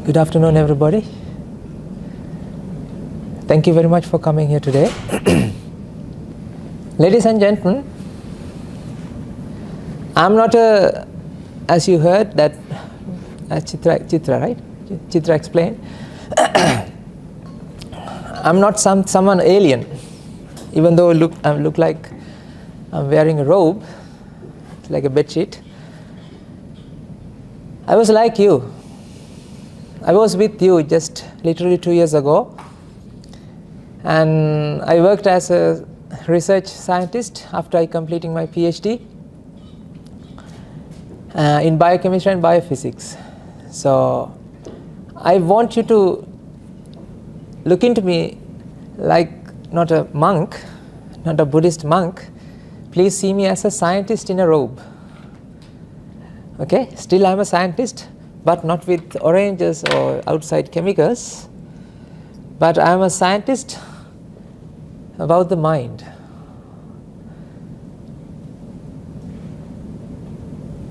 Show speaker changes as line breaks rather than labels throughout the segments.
Good afternoon, everybody. Thank you very much for coming here today. Ladies and gentlemen, I'm not as you heard that Chitra, right? Chitra explained. I'm not someone alien, even though I look like I'm wearing a robe, like a bedsheet. I was like you. I was with you just literally 2 years ago, and I worked as a research scientist after I completing my PhD in biochemistry and biophysics. So I want you to look into me like not a monk, not a Buddhist monk. Please see me as a scientist in a robe. Okay, still I'm a scientist, but not with oranges or outside chemicals, but I'm a scientist about the mind.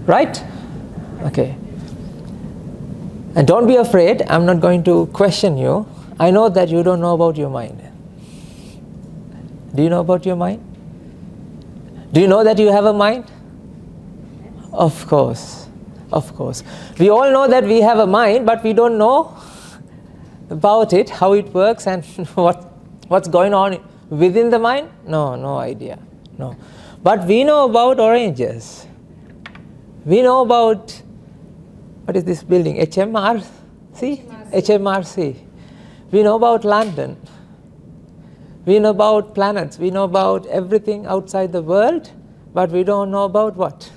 Right? Okay. And don't be afraid, I'm not going to question you. I know that you don't know about your mind. Do you know about your mind? Do you know that you have a mind? Of course. Of course. We all know that we have a mind, but we don't know about it, how it works, and what's going on within the mind. No idea. No. But we know about oranges. We know about, what is this building? HMRC? HMRC. We know about London. We know about planets. We know about everything outside the world, but we don't know about what?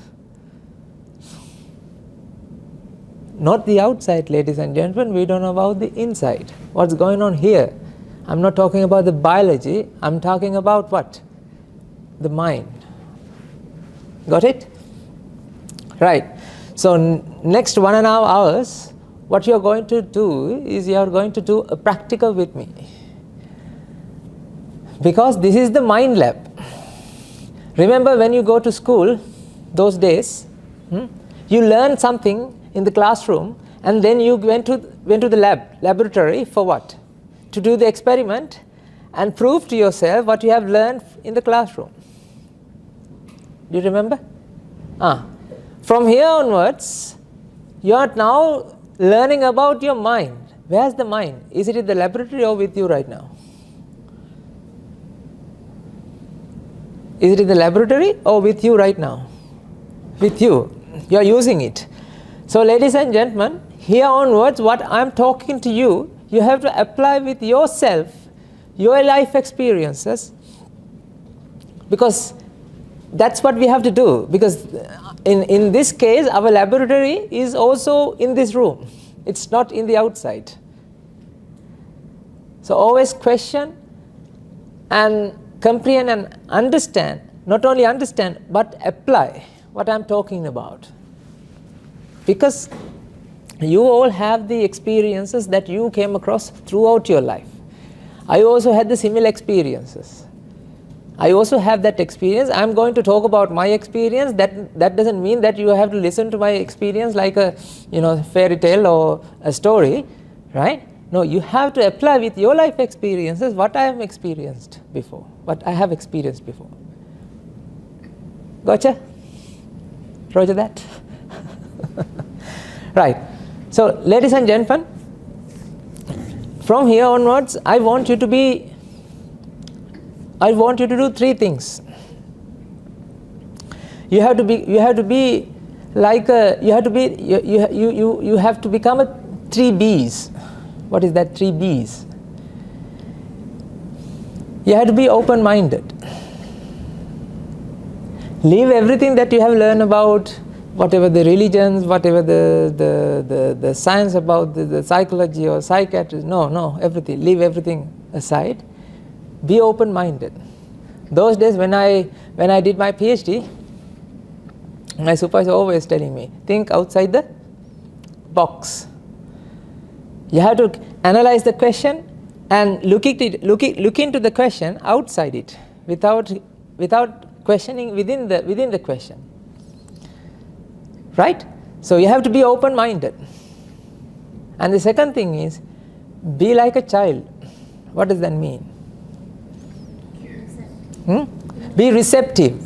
Not the outside, ladies and gentlemen, we don't know about the inside. What's going on here? I'm not talking about the biology, I'm talking about what? The mind. Got it? Right. So next 1.5 hours, what you're going to do is you're going to do a practical with me. Because this is the mind lab. Remember when you go to school, those days, you learn something in the classroom, and then you went to the laboratory for what? To do the experiment and prove to yourself what you have learned in the classroom. Do you remember? From here onwards, you are now learning about your mind. Where's the mind? Is it in the laboratory or with you right now? Is it in the laboratory or with you right now? With you. You are using it. So ladies and gentlemen, here onwards what I am talking to you, you have to apply with yourself, your life experiences, because that's what we have to do. Because in this case, our laboratory is also in this room. It's not in the outside. So always question and comprehend and understand, not only understand, but apply what I'm talking about. Because you all have the experiences that you came across throughout your life. I also had the similar experiences. I also have that experience. I'm going to talk about my experience. That doesn't mean that you have to listen to my experience like a fairy tale or a story, right? No, you have to apply with your life experiences what I have experienced before, what I have experienced before. Gotcha? Roger that? Right. So ladies and gentlemen, from here onwards, I want you to do 3 things. You have to become a 3 B's. What is that 3 B's? You have to be open-minded. Leave everything that you have learned about whatever the religions, whatever the science about the psychology or psychiatry, no, everything. Leave everything aside. Be open-minded. Those days when I did my PhD, my supervisor always telling me, think outside the box. You have to analyze the question and look into the question outside it, without questioning within the question. Right? So you have to be open-minded. And the second thing is, be like a child. What does that mean? Be receptive.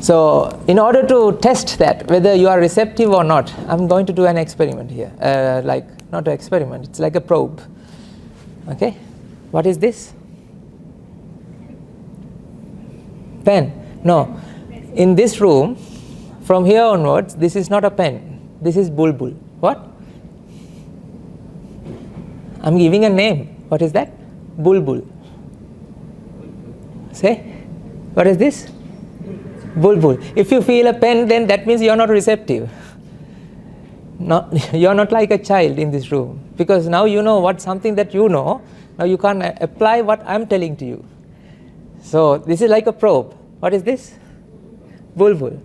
So, in order to test that, whether you are receptive or not, I'm going to do an experiment here. Not an experiment, it's like a probe. Okay? What is this? Pen. No. In this room, from here onwards, this is not a pen. This is bulbul. What? I'm giving a name. What is that? Bulbul. Say? What is this? Bulbul. If you feel a pen, then that means you're not receptive. You're not like a child in this room. Because now you know what something that you know. Now you can't apply what I'm telling to you. So this is like a probe. What is this? Bulbul.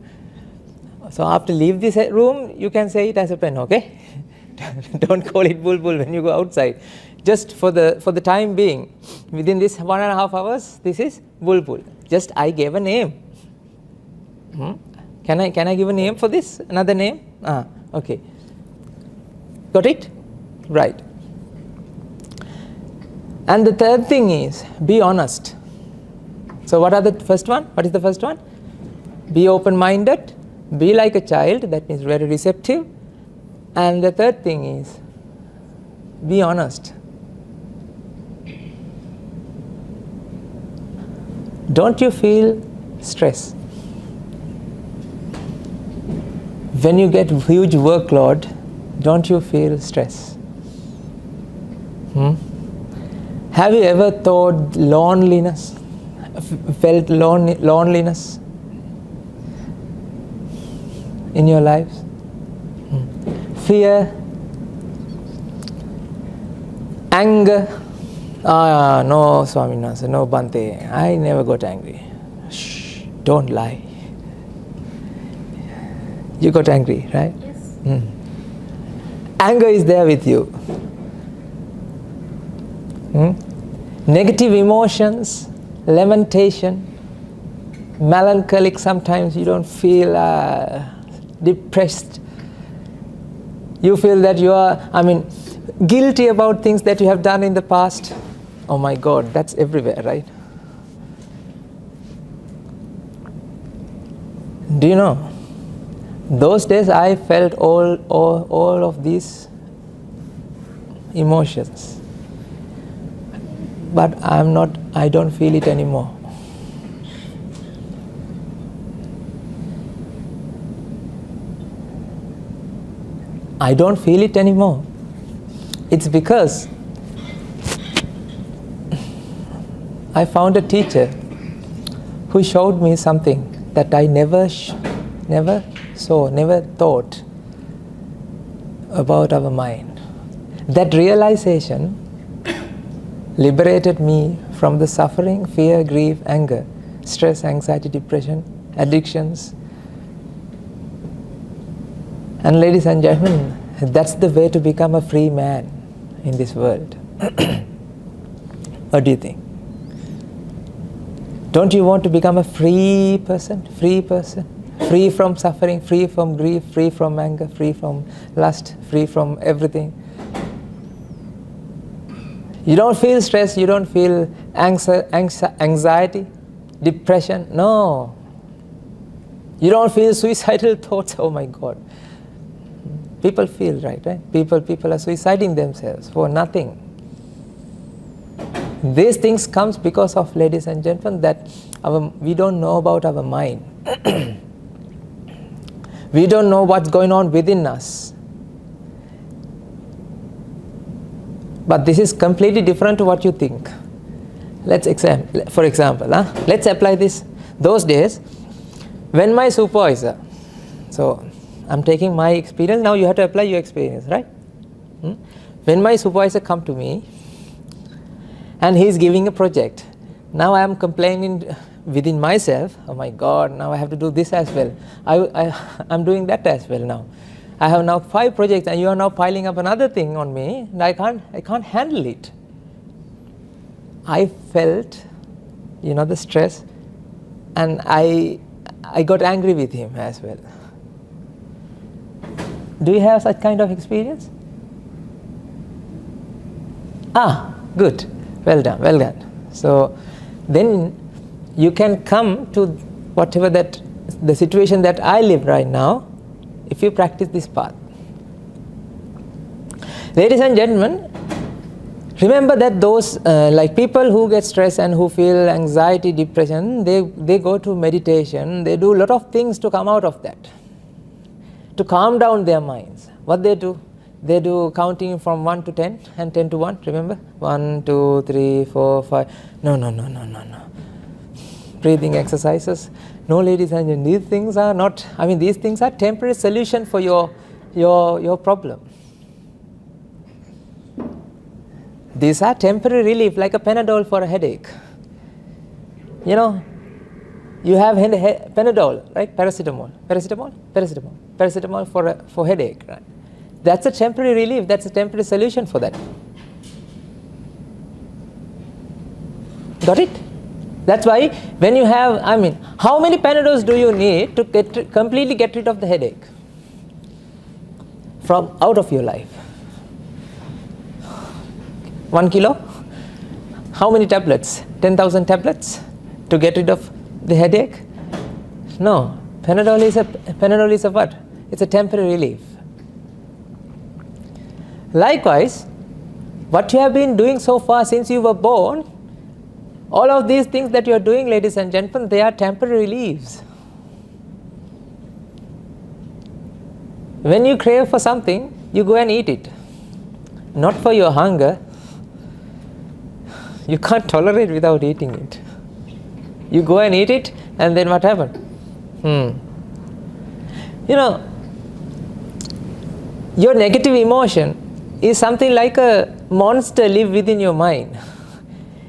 So after leave this room, you can say it as a pen, okay? Don't call it bulbul when you go outside. Just for the time being, within this 1.5 hours, this is bulbul. Just I gave a name. Can I give a name for this? Another name? Okay. Got it? Right. And the third thing is, be honest. So what are the first one? What is the first one? Be open-minded. Be like a child. That means very receptive. And the third thing is, be honest. Don't you feel stress? When you get huge workload, don't you feel stress? Have you ever thought loneliness? Felt loneliness in your lives? Fear? Anger? No, Swaminathan, no, Bhante, I never got angry. Shh, don't lie. You got angry, right?
Yes.
Anger is there with you. Negative emotions, lamentation, melancholic, sometimes you don't feel depressed. You feel that you are, guilty about things that you have done in the past. Oh my God, that's everywhere, right? Do you know? Those days I felt all of these emotions. But I don't feel it anymore. I don't feel it anymore. It's because I found a teacher who showed me something that I never saw, never thought about our mind. That realization liberated me from the suffering, fear, grief, anger, stress, anxiety, depression, addictions. And ladies and gentlemen, that's the way to become a free man in this world. What do you think? Don't you want to become a free person? Free person? Free from suffering, free from grief, free from anger, free from lust, free from everything. You don't feel stress, you don't feel anxiety, depression. No. You don't feel suicidal thoughts. Oh my God. People feel, right? People are suiciding themselves for nothing. These things comes because of, ladies and gentlemen, that we don't know about our mind. We don't know what's going on within us. But this is completely different to what you think. For example, let's apply this. Those days, when my supervisor, so I'm taking my experience, now you have to apply your experience, right? When my supervisor come to me, and he's giving a project, now I am complaining within myself, oh my God, now I have to do this as well. I'm doing that as well now. I have now 5 projects and you are now piling up another thing on me, and I can't handle it. I felt, the stress, and I got angry with him as well. Do you have such kind of experience? Good. Well done, well done. So then you can come to whatever that the situation that I live right now if you practice this path. Ladies and gentlemen, remember that those like people who get stressed and who feel anxiety, depression, they go to meditation, they do a lot of things to come out of that, to calm down their minds. What they do? They do counting from 1 to 10 and 10 to 1, remember? 1, 2, 3, 4, 5. No. Breathing exercises. No, ladies and gentlemen, these things are not, these things are temporary solution for your problem. These are temporary relief, like a Panadol for a headache. You know, you have Panadol, right? Paracetamol for headache, right? That's a temporary relief. That's a temporary solution for that. Got it? That's why when you have, how many Panadols do you need to completely get rid of the headache from out of your life? 1 kilo? How many tablets? 10,000 tablets to get rid of the headache? No. Panadol is a what? It's a temporary relief. Likewise, what you have been doing so far since you were born, all of these things that you are doing, ladies and gentlemen, they are temporary reliefs. When you crave for something, you go and eat it. Not for your hunger. You can't tolerate without eating it. You go and eat it, and then what happened? You know, your negative emotion is something like a monster live within your mind.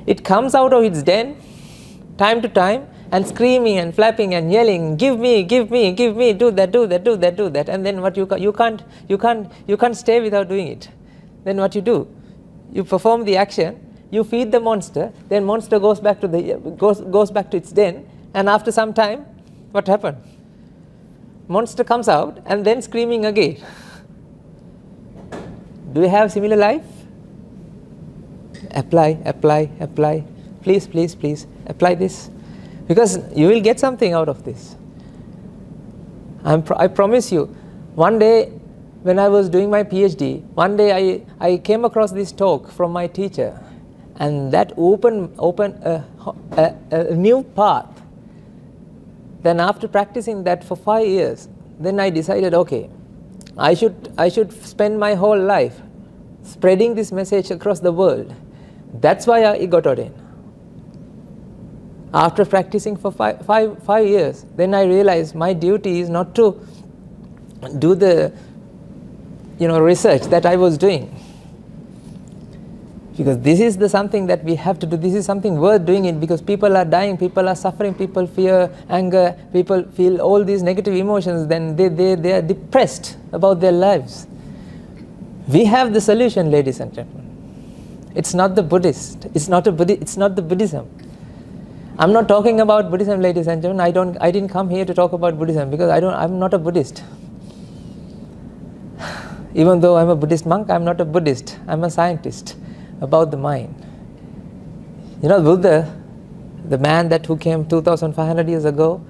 It comes out of its den time to time and screaming and flapping and yelling, give me, do that. And then what you can't stay without doing it. Then what you do? You perform the action, you feed the monster, then monster goes back to its den, and after some time, what happened? Monster comes out and then screaming again. Do you have similar life? Apply. Please, apply this. Because you will get something out of this. I promise you, one day when I was doing my PhD, one day I came across this talk from my teacher, and that opened a new path. Then after practicing that for 5 years, then I decided, okay, I should spend my whole life spreading this message across the world. That's why I got ordained. After practicing for five years, then I realized my duty is not to do the research that I was doing. Because this is something that we have to do. This is something worth doing it, because people are dying, people are suffering, people fear anger, people feel all these negative emotions, then they are depressed about their lives. We have the solution, ladies and gentlemen. It's not the Buddhist. It's not the Buddhism. I'm not talking about Buddhism, ladies and gentlemen. I didn't come here to talk about Buddhism, because I'm not a Buddhist. Even though I'm a Buddhist monk, I'm not a Buddhist. I'm a scientist about the mind. Buddha, the man who came 2,500 years ago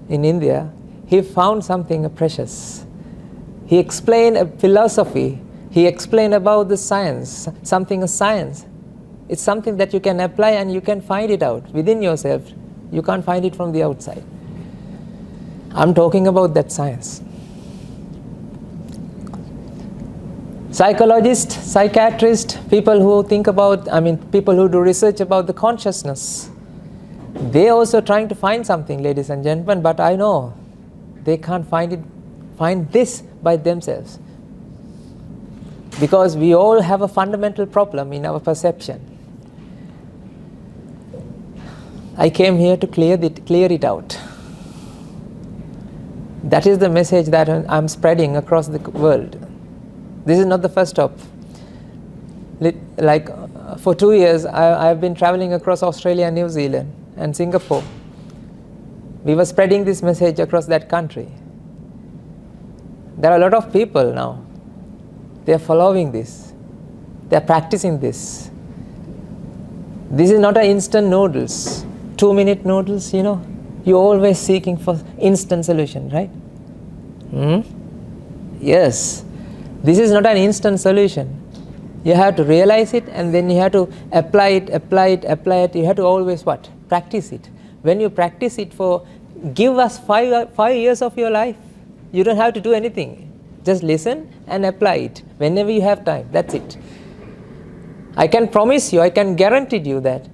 in India, he found something precious. He explained a philosophy. He explained about the science, something a science. It's something that you can apply and you can find it out within yourself. You can't find it from the outside. I'm talking about that science. Psychologists, psychiatrists, people who people who do research about the consciousness, they're also trying to find something, ladies and gentlemen, but I know they can't find this by themselves. Because we all have a fundamental problem in our perception. I came here to clear it out. That is the message that I'm spreading across the world. This is not the first stop. For 2 years, I've been traveling across Australia, New Zealand, and Singapore. We were spreading this message across that country. There are a lot of people now. They are following this. They are practicing this. This is not an instant noodles, 2-minute noodles, you know. You're always seeking for instant solution, right? Yes. This is not an instant solution. You have to realize it, and then you have to apply it. You have to always what? Practice it. When you practice it for, give us 5 years of your life. You don't have to do anything. Just listen and apply it whenever you have time. That's it. I can promise you, I can guarantee you that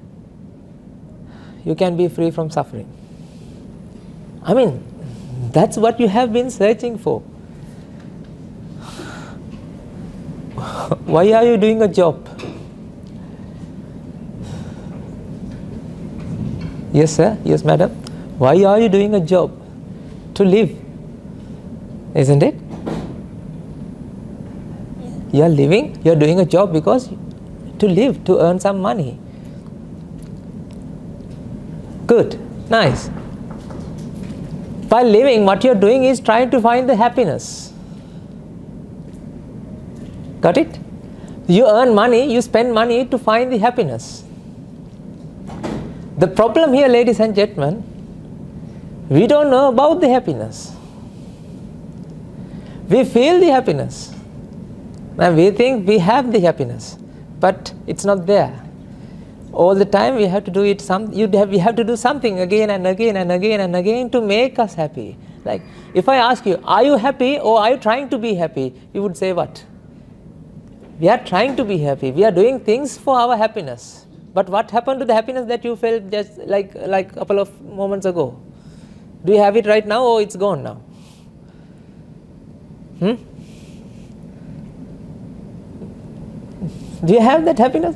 you can be free from suffering. I mean, that's what you have been searching for. Why are you doing a job? Yes, sir. Yes, madam. Why are you doing a job? To live. Isn't it? You are living, you are doing a job because to live, to earn some money. Good. Nice. While living, what you are doing is trying to find the happiness. Got it? You earn money, you spend money to find the happiness. The problem here, ladies and gentlemen, we don't know about the happiness. We feel the happiness. Now we think we have the happiness, but it's not there. All the time we have to do it. We have to do something again and again and again and again to make us happy. Like if I ask you, are you happy or are you trying to be happy? You would say what? We are trying to be happy. We are doing things for our happiness. But what happened to the happiness that you felt just like a couple of moments ago? Do you have it right now or it's gone now? Do you have that happiness?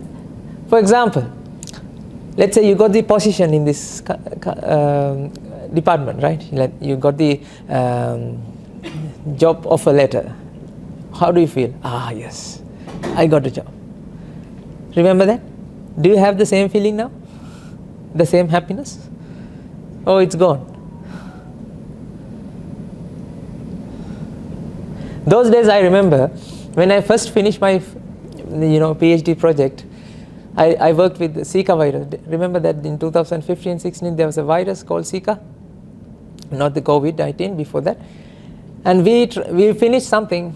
For example, let's say you got the position in this department, right? You got the job offer letter. How do you feel? Ah, yes, I got a job. Remember that? Do you have the same feeling now? The same happiness? Oh, it's gone. Those days I remember when I first finished my PhD project, I worked with the Zika virus. Remember that in 2015-16 there was a virus called Zika, not the COVID-19, before that. And we finished something,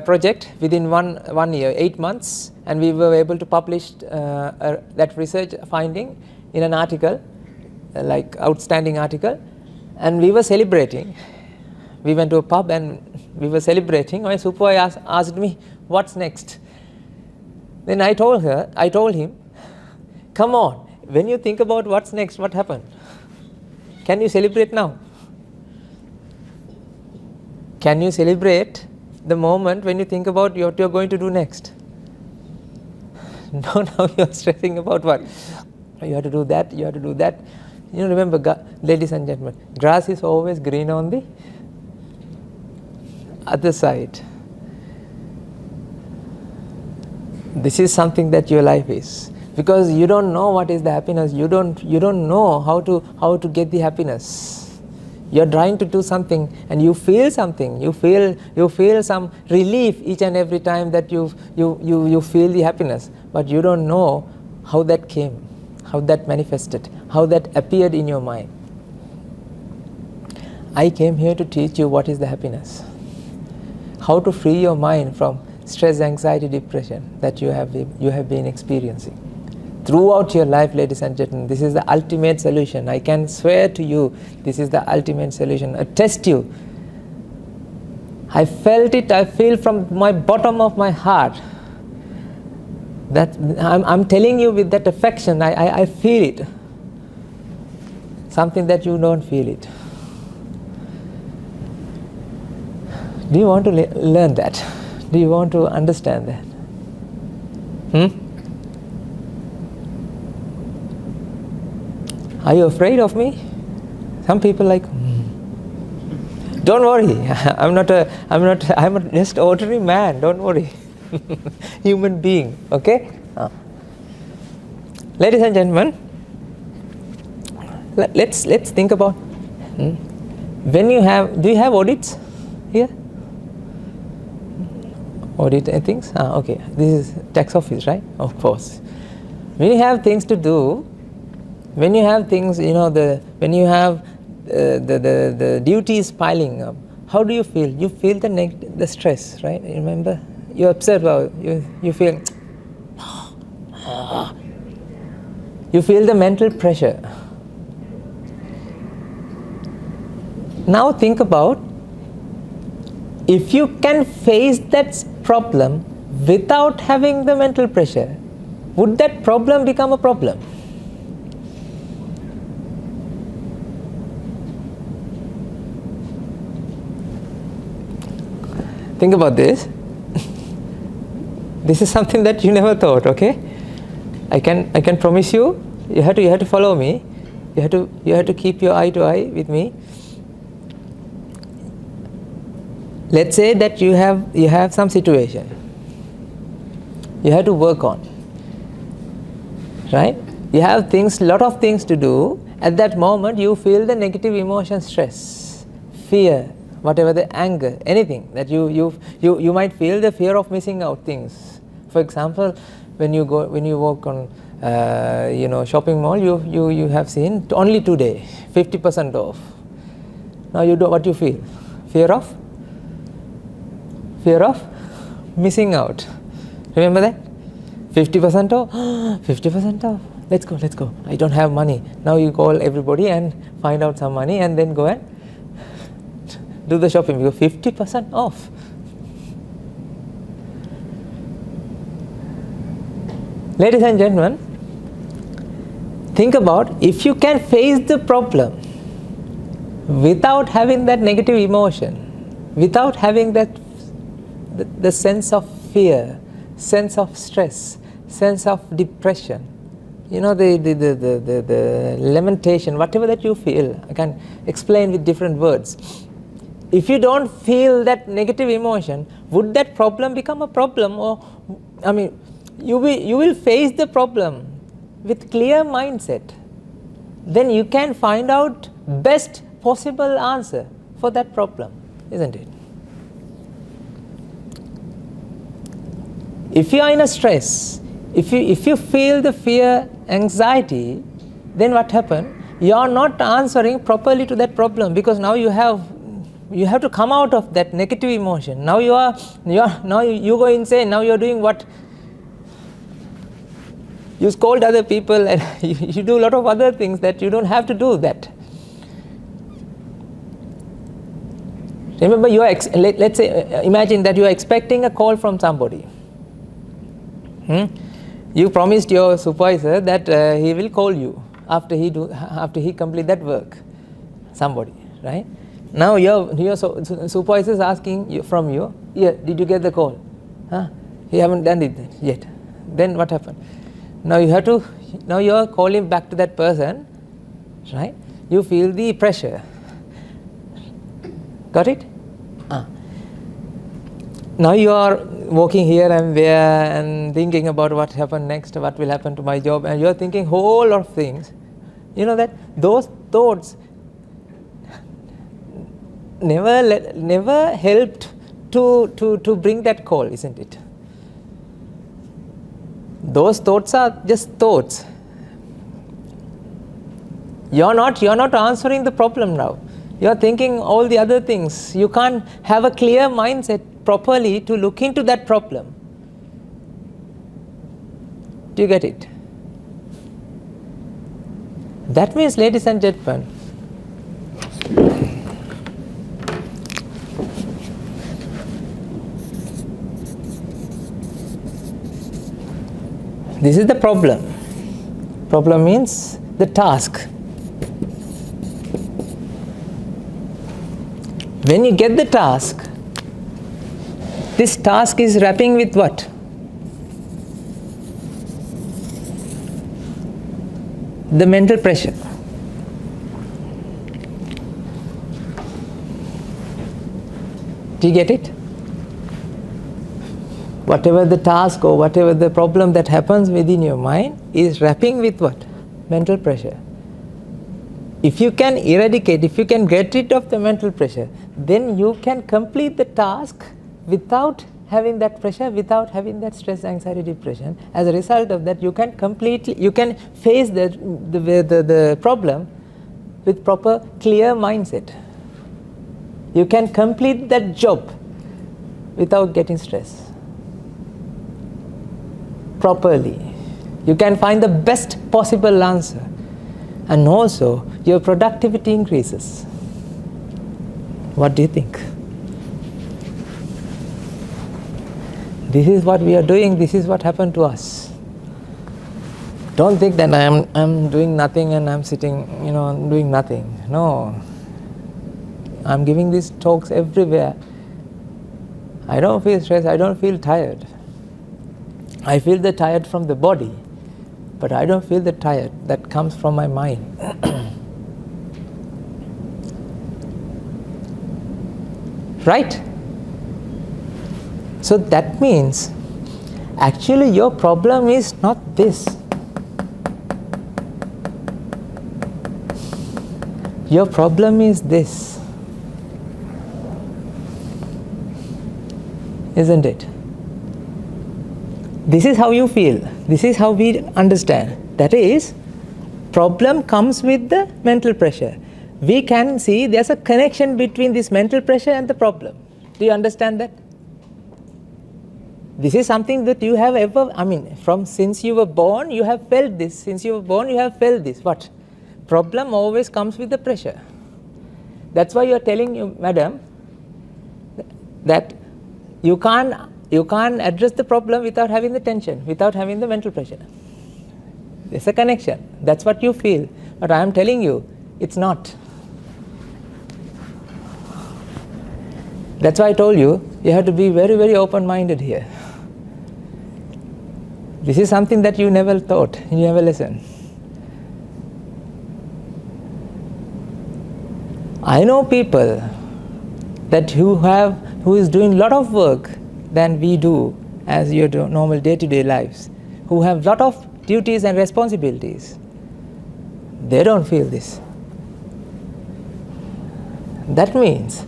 project within one year, 8 months, and we were able to publish that research finding in an article, like outstanding article, and we were celebrating. We went to a pub and we were celebrating. My supervisor asked me, what's next? Then I told him, come on, when you think about what's next, what happened? Can you celebrate now? Can you celebrate the moment when you think about what you're going to do next? No, now you're stressing about what? You have to do that, you have to do that. Remember, ladies and gentlemen, grass is always green on the other side. This is something that your life is, because you don't know what is the happiness. You don't know how to get the happiness. You're trying to do something and you feel something. You feel some relief each and every time that you feel the happiness, but you don't know how that came, how that manifested, how that appeared in your mind. I came here to teach you what is the happiness, how to free your mind from stress, anxiety, depression that you have been experiencing throughout your life, ladies and gentlemen. This is the ultimate solution. I can swear to you, this is the ultimate solution. I test you. I felt it. I feel from my bottom of my heart that I'm telling you with that affection. I feel it. Something that you don't feel it. Do you want to learn that? Do you want to understand that? Are you afraid of me? Some people like, don't worry. I'm just ordinary man. Don't worry. Human being. Okay. Ladies and gentlemen, let's think about. Do you have audits here? Audit things? Okay. This is tax office, right? Of course. When you have things to do, when you have things, when you have the duties piling up, how do you feel? You feel the stress, right? Remember, you observe how you feel. You feel the mental pressure. Now think about, if you can face that problem without having the mental pressure, would that problem become a problem? Think about this. This is something that you never thought, okay? I can promise you, you have to follow me. You have to keep your eye to eye with me. Let's say that you have some situation you have to work on, right? You have lot of things to do. At that moment, you feel the negative emotion, stress, fear, whatever, the anger, anything that you might feel the fear of missing out things. For example, when you walk on shopping mall, you have seen only today 50% off. Now what you feel? Fear of missing out. Remember that? 50% off. 50% off. Let's go. I don't have money. Now you call everybody and find out some money and then go and do the shopping. You go 50% off. Ladies and gentlemen, think about, if you can face the problem without having that negative emotion, without having that the sense of fear, sense of stress, sense of depression, the lamentation, whatever that you feel, I can explain with different words. If you don't feel that negative emotion, would that problem become a problem? Or, you will face the problem with clear mindset. Then you can find out best possible answer for that problem, isn't it? If you are in a stress, if you feel the fear, anxiety, then what happens? You are not answering properly to that problem, because now you have to come out of that negative emotion. Now you go insane. Now you are doing what? You scold other people and you do a lot of other things that you don't have to do that. Remember, let's say, imagine that you are expecting a call from somebody. You promised your supervisor that he will call you after he complete that work. Somebody, right? Now your supervisor is asking from you, yeah, did you get the call? You haven't done it yet. Then what happened? Now you are calling back to that person, right? You feel the pressure. Got it? Now you are walking here and there and thinking about what happened next, what will happen to my job, and you are thinking whole lot of things. You know that those thoughts never helped to bring that call, isn't it? Those thoughts are just thoughts. You're not answering the problem now. You're thinking all the other things. You can't have a clear mindset properly to look into that problem. Do you get it? That means, ladies and gentlemen, this is the problem. Problem means the task. When you get the task, this task is wrapping with what? The mental pressure. Do you get it? Whatever the task or whatever the problem that happens within your mind is wrapping with what? Mental pressure. If you can eradicate, if you can get rid of the mental pressure, then you can complete the task without having that pressure, without having that stress, anxiety, depression. As a result of that, you can face the problem with proper clear mindset. You can complete that job without getting stressed properly. You can find the best possible answer, and also your productivity increases. What do you think? This is what we are doing. This is what happened to us. Don't think that I'm doing nothing and I'm sitting, doing nothing. No. I'm giving these talks everywhere. I don't feel stressed. I don't feel tired. I feel the tired from the body, but I don't feel the tired that comes from my mind. Right? So that means actually your problem is not this. Your problem is this. Isn't it? This is how you feel. This is how we understand. That is, problem comes with the mental pressure. We can see there's a connection between this mental pressure and the problem. Do you understand that? This is something that you have ever, since you were born, you have felt this. Since you were born, you have felt this. What? Problem always comes with the pressure. That's why you are telling you, madam, that you can't address the problem without having the tension, without having the mental pressure. There's a connection. That's what you feel. But I am telling you, it's not. That's why I told you, you have to be very, very open-minded here. This is something that you never thought, you never listened. I know people that who is doing a lot of work than we do as your normal day-to-day lives, who have a lot of duties and responsibilities. They don't feel this. That means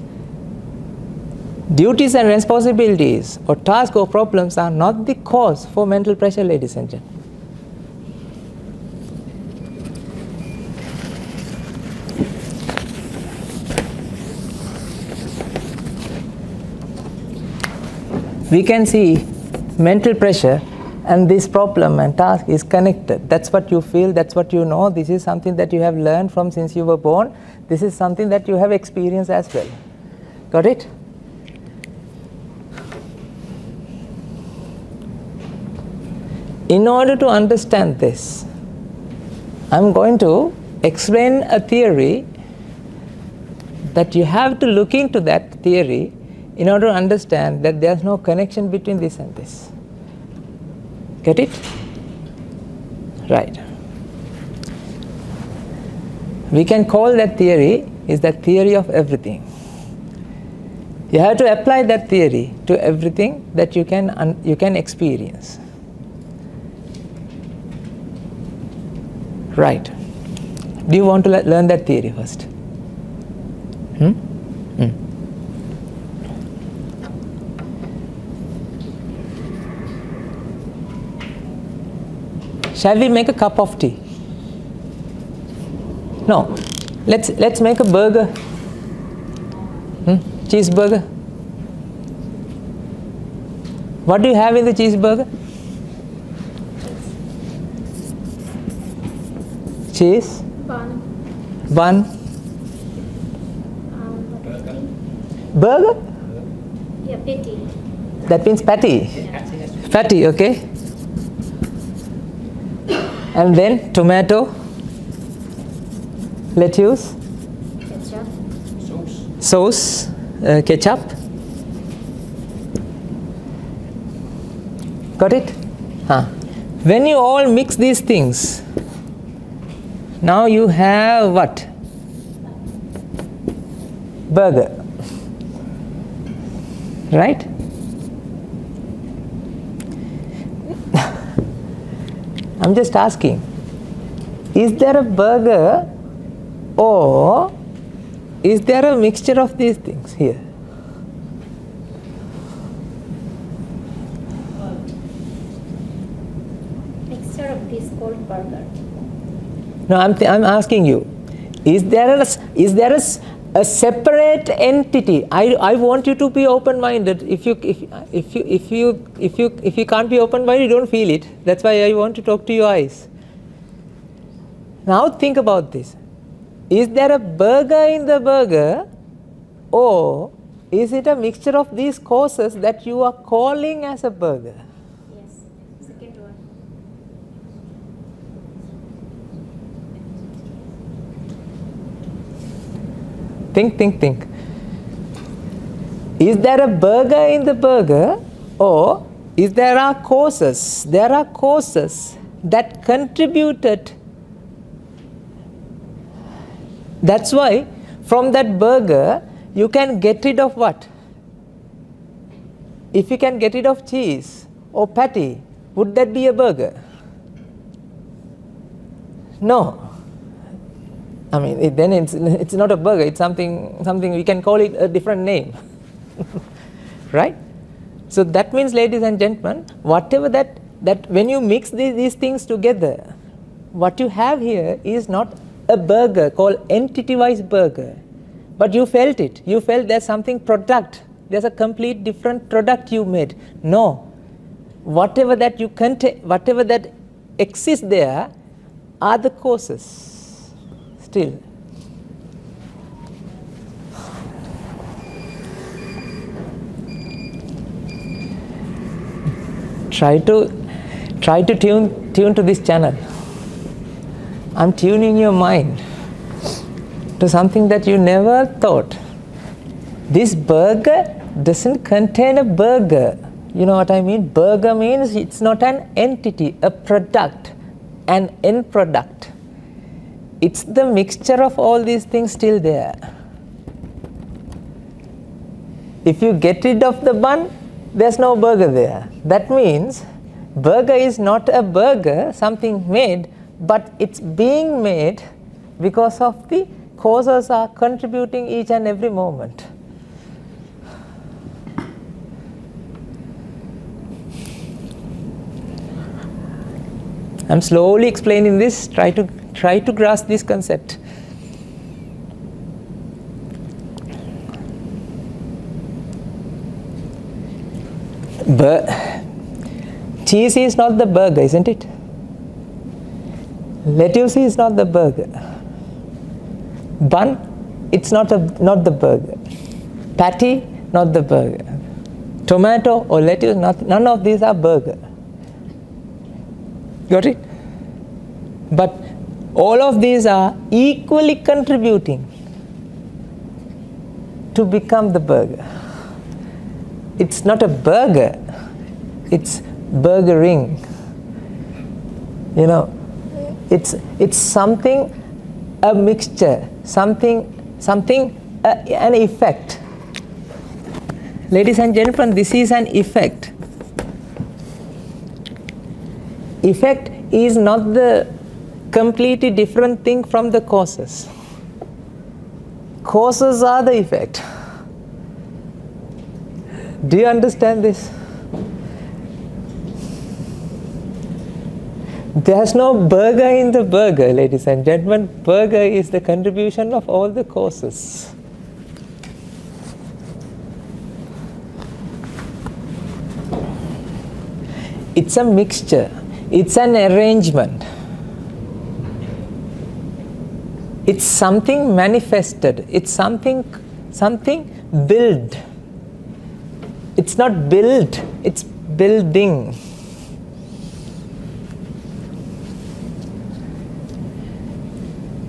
duties and responsibilities or tasks or problems are not the cause for mental pressure, ladies and gentlemen. We can see mental pressure and this problem and task is connected. That's what you feel, that's what you know. This is something that you have learned from since you were born. This is something that you have experienced as well. Got it? In order to understand this, I'm going to explain a theory that you have to look into that theory in order to understand that there's no connection between this and this. Get it? Right. We can call that theory is the theory of everything. You have to apply that theory to everything that you can experience. Right. Do you want to learn that theory first? Shall we make a cup of tea? No. Let's make a burger. Cheeseburger. What do you have in the cheeseburger? Cheese. Bun. Burger?
Yeah, patty.
That means patty.
Yeah.
Patty, okay. And then tomato, lettuce,
Ketchup.
sauce, ketchup. Got it? When you all mix these things, now you have what? Burger. Right? I'm just asking, is there a burger or is there a mixture of these things here?
mixture of this called burger.
No, I'm asking you, is there a separate entity? I want you to be open-minded. If you can't be open-minded, you don't feel it. That's why I want to talk to your eyes. Now think about this. Is there a burger in the burger, or is it a mixture of these causes that you are calling as a burger?
Yes, second one.
Think. Is there a burger in the burger, or is there are causes? There are causes that contributed. That's why from that burger you can get rid of what? If you can get rid of cheese or patty, would that be a burger? No. I mean, then it's not a burger. It's something we can call it a different name, right? So that means, ladies and gentlemen, whatever that when you mix these things together, what you have here is not a burger called entity-wise burger, but you felt it. You felt there's something product. There's a complete different product you made. No, whatever that you contain, whatever that exists there, are the causes. Still, try to tune to this channel. I'm tuning your mind to something that you never thought. This burger doesn't contain a burger. You know what I mean? Burger means it's not an entity, a product, an end product. It's the mixture of all these things still there. If you get rid of the bun, there's no burger there. That means burger is not a burger, something made, but it's being made because of the causes are contributing each and every moment. I'm slowly explaining this. Try to grasp this concept. Cheese is not the burger, isn't it? Lettuce is not the burger. Bun, it's not the burger. Patty, not the burger. Tomato or lettuce, none of these are burger. Got it? But all of these are equally contributing to become the burger. It's not a burger, it's burgering. You know, it's something, a mixture, something, an effect. Ladies and gentlemen, this is an effect. Effect is not the completely different thing from the causes. Causes are the effect. Do you understand this? There's no burger in the burger, ladies and gentlemen. Burger is the contribution of all the causes. It's a mixture. It's an arrangement. It's something manifested. It's something built. It's not built, it's building.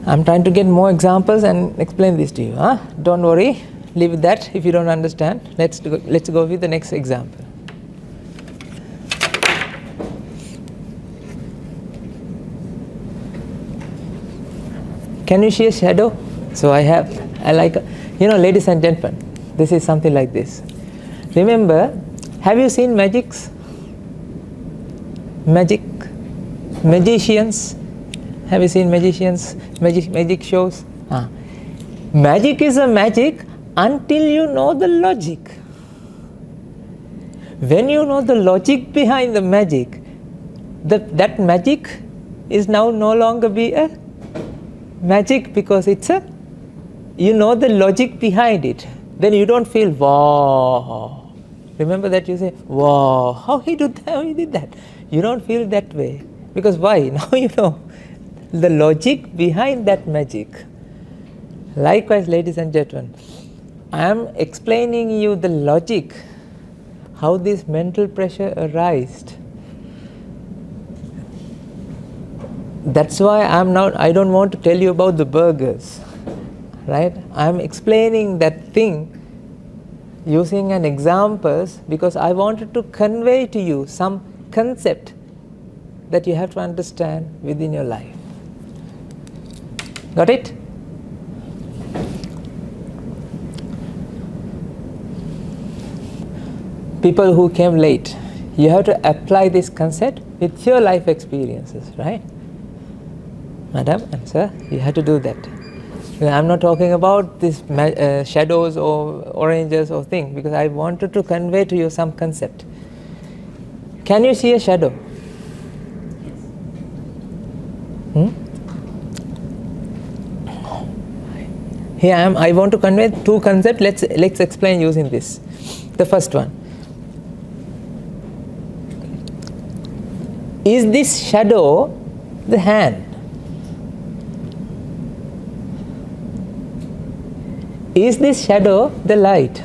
I'm trying to get more examples and explain this to you. Don't worry, leave with that if you don't understand. Let's go with the next example. Can you see a shadow? So ladies and gentlemen, this is something like this. Remember, have you seen magics? Magicians? Have you seen magicians? Magic shows? Magic is a magic until you know the logic. When you know the logic behind the magic, that magic is now no longer be a magic because it's a, you know the logic behind it. Then you don't feel wow. Remember that you say, wow, how he did that, how he did that. You don't feel that way. Because why? Now you know the logic behind that magic. Likewise, ladies and gentlemen, I am explaining you the logic, how this mental pressure arises. That's why I don't want to tell you about the burgers, right? I'm explaining that thing using an examples because I wanted to convey to you some concept that you have to understand within your life. Got it? People who came late, you have to apply this concept with your life experiences, right? Madam and sir, you have to do that. I'm not talking about this shadows or oranges or thing because I wanted to convey to you some concept. Can you see a shadow? Here I want to convey two concepts. Let's explain using this. The first one. Is this shadow the hand? Is this shadow the light?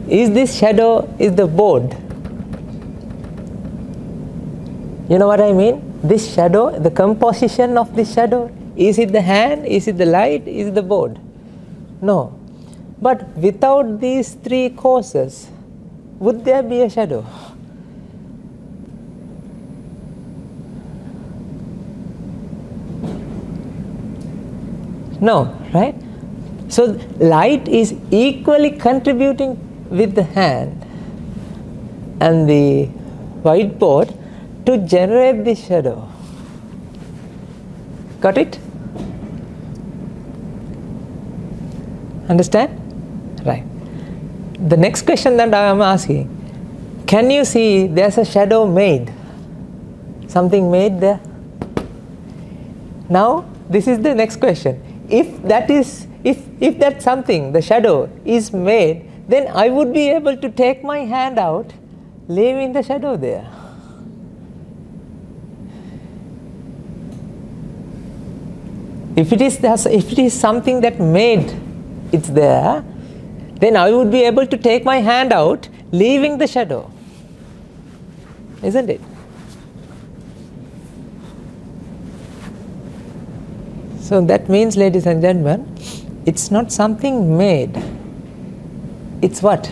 Is this shadow is the board? You know what I mean? This shadow, the composition of this shadow, is it the hand? Is it the light? Is it the board? No. But without these three causes, would there be a shadow? No, right? So light is equally contributing with the hand and the whiteboard to generate this shadow. Got it? Understand? Right. The next question that I am asking, can you see there's a shadow made? Something made there? Now, this is the next question. If that something, the shadow, is made, then I would be able to take my hand out, leaving the shadow there. If it is something that made it's there, then I would be able to take my hand out, leaving the shadow. Isn't it? So that means, ladies and gentlemen, it's not something made. It's what?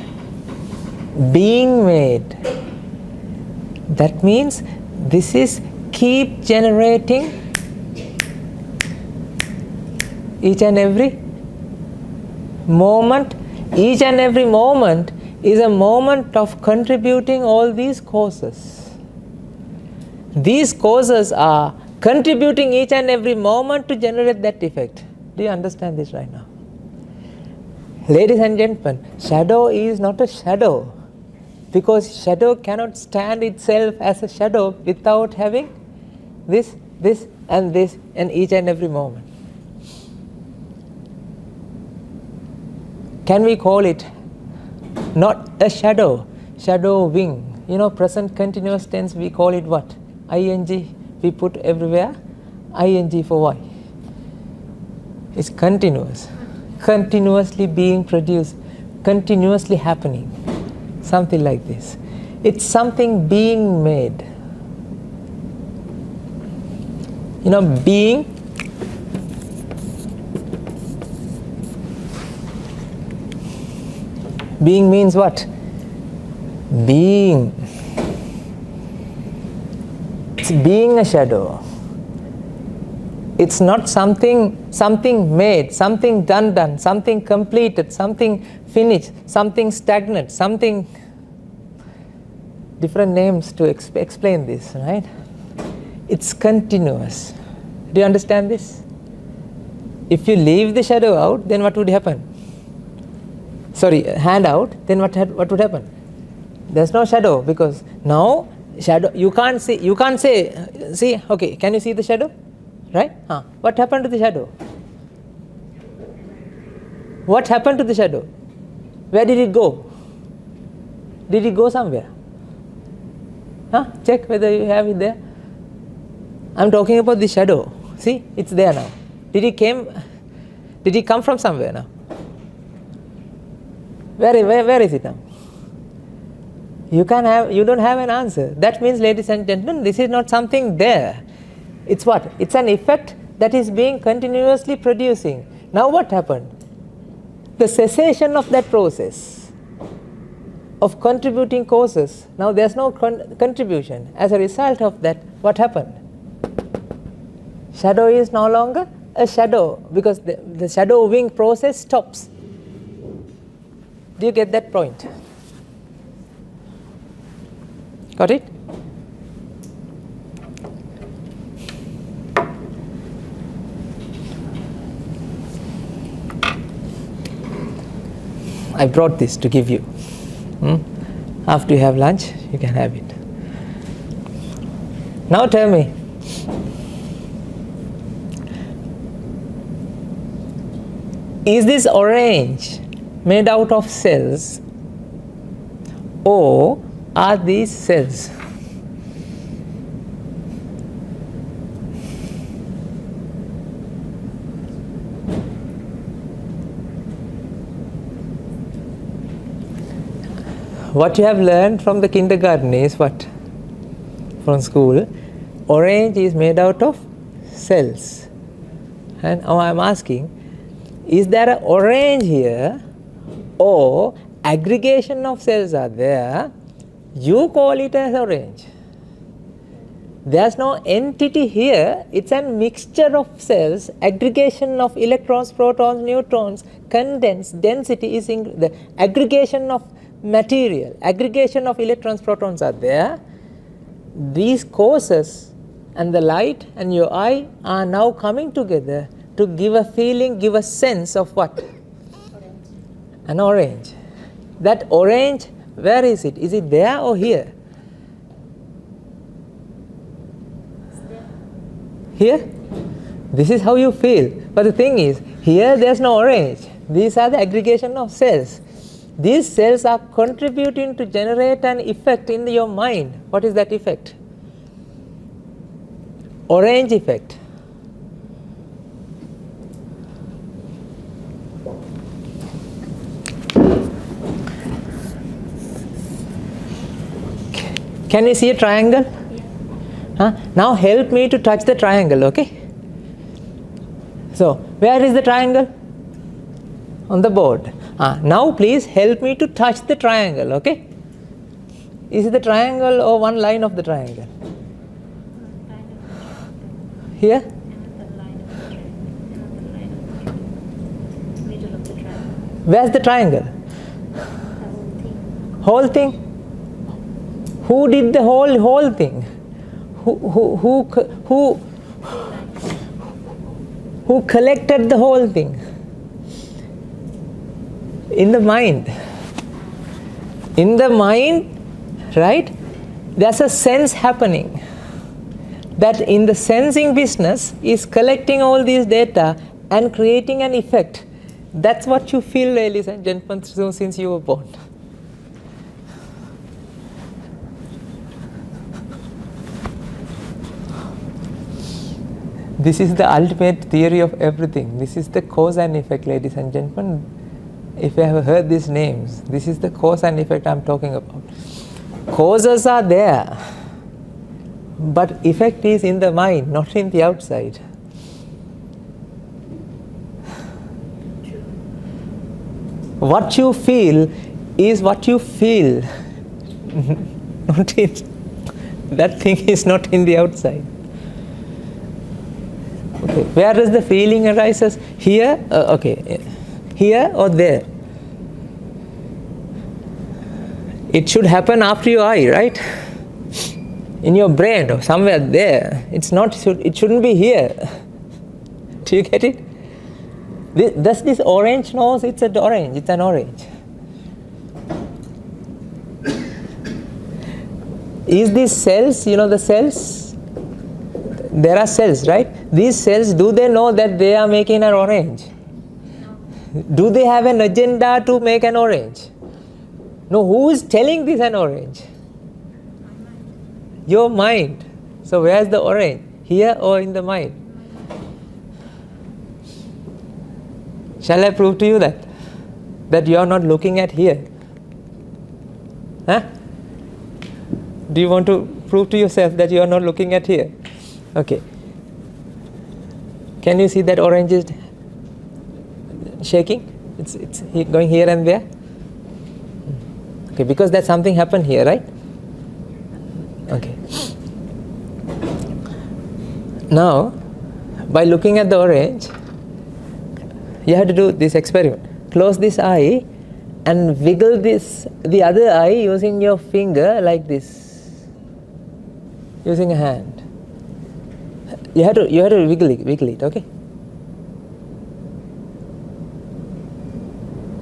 Being made. That means this is keep generating each and every moment. Each and every moment is a moment of contributing all these causes. These causes are contributing each and every moment to generate that effect. Do you understand this right now? Ladies and gentlemen, shadow is not a shadow because shadow cannot stand itself as a shadow without having this and each and every moment. Can we call it not a shadow, shadowing? You know, present continuous tense, we call it what? ing. We put everywhere ing for why? It's continuous, continuously being produced, continuously happening, something like this. It's something being made. You know, being means what? Being. It's being a shadow. It's not something made, something done, something completed, something finished, something stagnant, something different names to explain this, right? It's continuous. Do you understand this? If you leave the shadow out, then what would happen? hand out, then what would happen? There's no shadow, because now shadow, you can't say, see, okay, can you see the shadow? Right? What happened to the shadow? What happened to the shadow? Where did it go? Did it go somewhere? Check whether you have it there. I'm talking about the shadow. See, it's there now. Did it come from somewhere now? Where is it now? You don't have an answer. That means, ladies and gentlemen, this is not something there. It's what? It's an effect that is being continuously producing. Now what happened? The cessation of that process of contributing causes. Now there's no contribution. As a result of that, what happened? Shadow is no longer a shadow, because the shadowing process stops. Do you get that point? Got it? I brought this to give you. After you have lunch, you can have it. Now tell me, is this orange made out of cells, or are these cells? What you have learned from the kindergarten is what? From school, orange is made out of cells. And now I'm asking, is there an orange here, or aggregation of cells are there? You call it as orange. There's no entity here. It's a mixture of cells, aggregation of electrons, protons, neutrons, condensed density is in the aggregation of material, aggregation of electrons, protons are there. These causes and the light and your eye are now coming together to give a feeling, give a sense of what? Orange. An orange. That orange, where is it? Is it there or here? Here? This is how you feel. But the thing is, here there's no orange. These are the aggregation of cells. These cells are contributing to generate an effect in your mind. What is that effect? Orange effect. Can you see a triangle? Yeah. Now help me to touch the triangle, okay? So, where is the triangle? On the board. Now please help me to touch the triangle, okay? Is it the triangle or one line of the triangle? Here?
Another line of the triangle. Another line of the triangle. Middle of the triangle.
Where's the triangle?
The
Whole thing? Who did the whole thing? Who collected the whole thing? In the mind. In the mind, right? There's a sense happening. That in the sensing business is collecting all these data and creating an effect. That's what you feel, ladies and gentlemen, since you were born. This is the ultimate theory of everything. This is the cause and effect, ladies and gentlemen. If you have heard these names, this is the cause and effect I'm talking about. Causes are there, but effect is in the mind, not in the outside. What you feel is what you feel. Not in, that thing is not in the outside. Okay. Where does the feeling arises? Here? Okay. Here or there? It should happen after your eye, right? In your brain or somewhere there. It shouldn't be here. Do you get it? Does this orange knows it's an orange? It's an orange. Is these cells, you know the cells? There are cells, right? These cells, do they know that they are making an orange? Do they have an agenda to make an orange? No, who is telling this an orange? Your mind. So where's the orange? Here or in the mind? Shall I prove to you that you are not looking at here? Huh? Do you want to prove to yourself that you are not looking at here? Okay. Can you see that orange is shaking? It's going here and there. Okay, because that something happened here, right? Okay. Now, by looking at the orange, you have to do this experiment. Close this eye and wiggle the other eye using your finger like this, using a hand. You have to wiggle it, okay?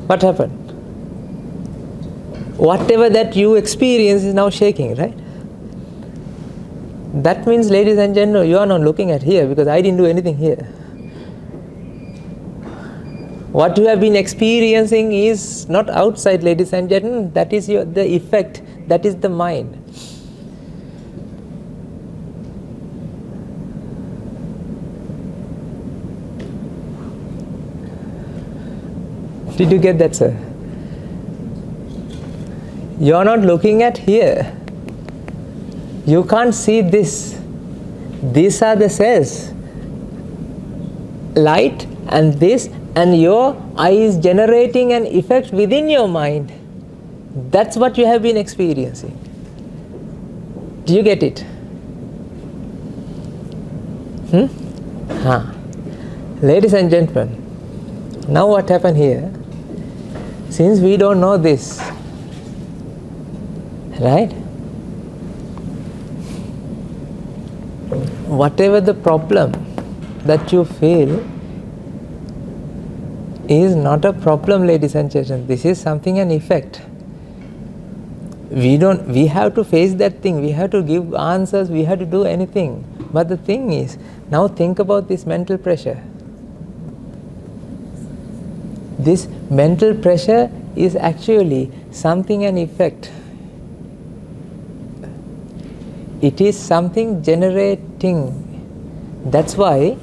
What happened? Whatever that you experience is now shaking, right? That means, ladies and gentlemen, you are not looking at here because I didn't do anything here. What you have been experiencing is not outside, ladies and gentlemen. That is the effect. That is the mind. Did you get that, sir? You are not looking at here. You can't see this. These are the cells. Light and this, and your eye is generating an effect within your mind. That's what you have been experiencing. Do you get it? Ladies and gentlemen, now what happened here? Since we don't know this, right? Whatever the problem that you feel is not a problem, ladies and gentlemen. This is something, an effect. We have to face that thing. We have to give answers. We have to do anything. But the thing is, now think about this mental pressure. This mental pressure is actually something, an effect. It is something generating. That's why,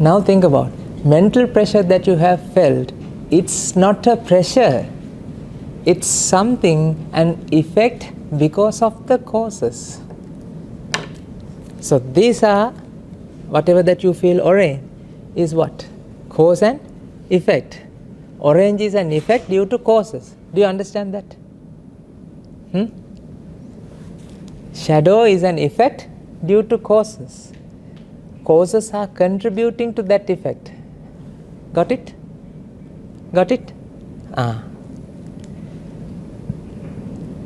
now think about mental pressure that you have felt. It's not a pressure. It's something, an effect because of the causes. So these are, whatever that you feel orange is what? Cause and effect. Orange is an effect due to causes. Do you understand that? Shadow is an effect due to causes. Causes are contributing to that effect. Got it? Got it?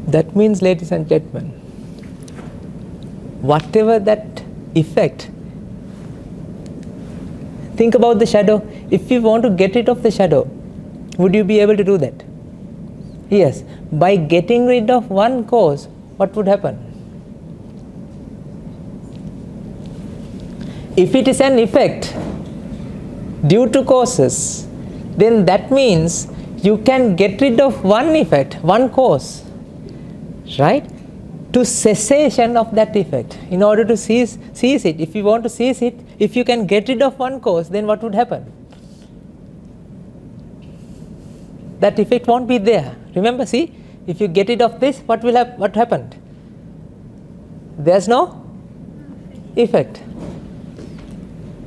That means, ladies and gentlemen, whatever that effect, think about the shadow. If you want to get rid of the shadow, would you be able to do that? Yes. By getting rid of one cause, what would happen? If it is an effect due to causes, then that means you can get rid of one effect, one cause, right? To cessation of that effect. In order to cease it, if you want to cease it, if you can get rid of one cause, then what would happen? That effect won't be there. Remember, see, if you get rid of this, what happened? There's no effect.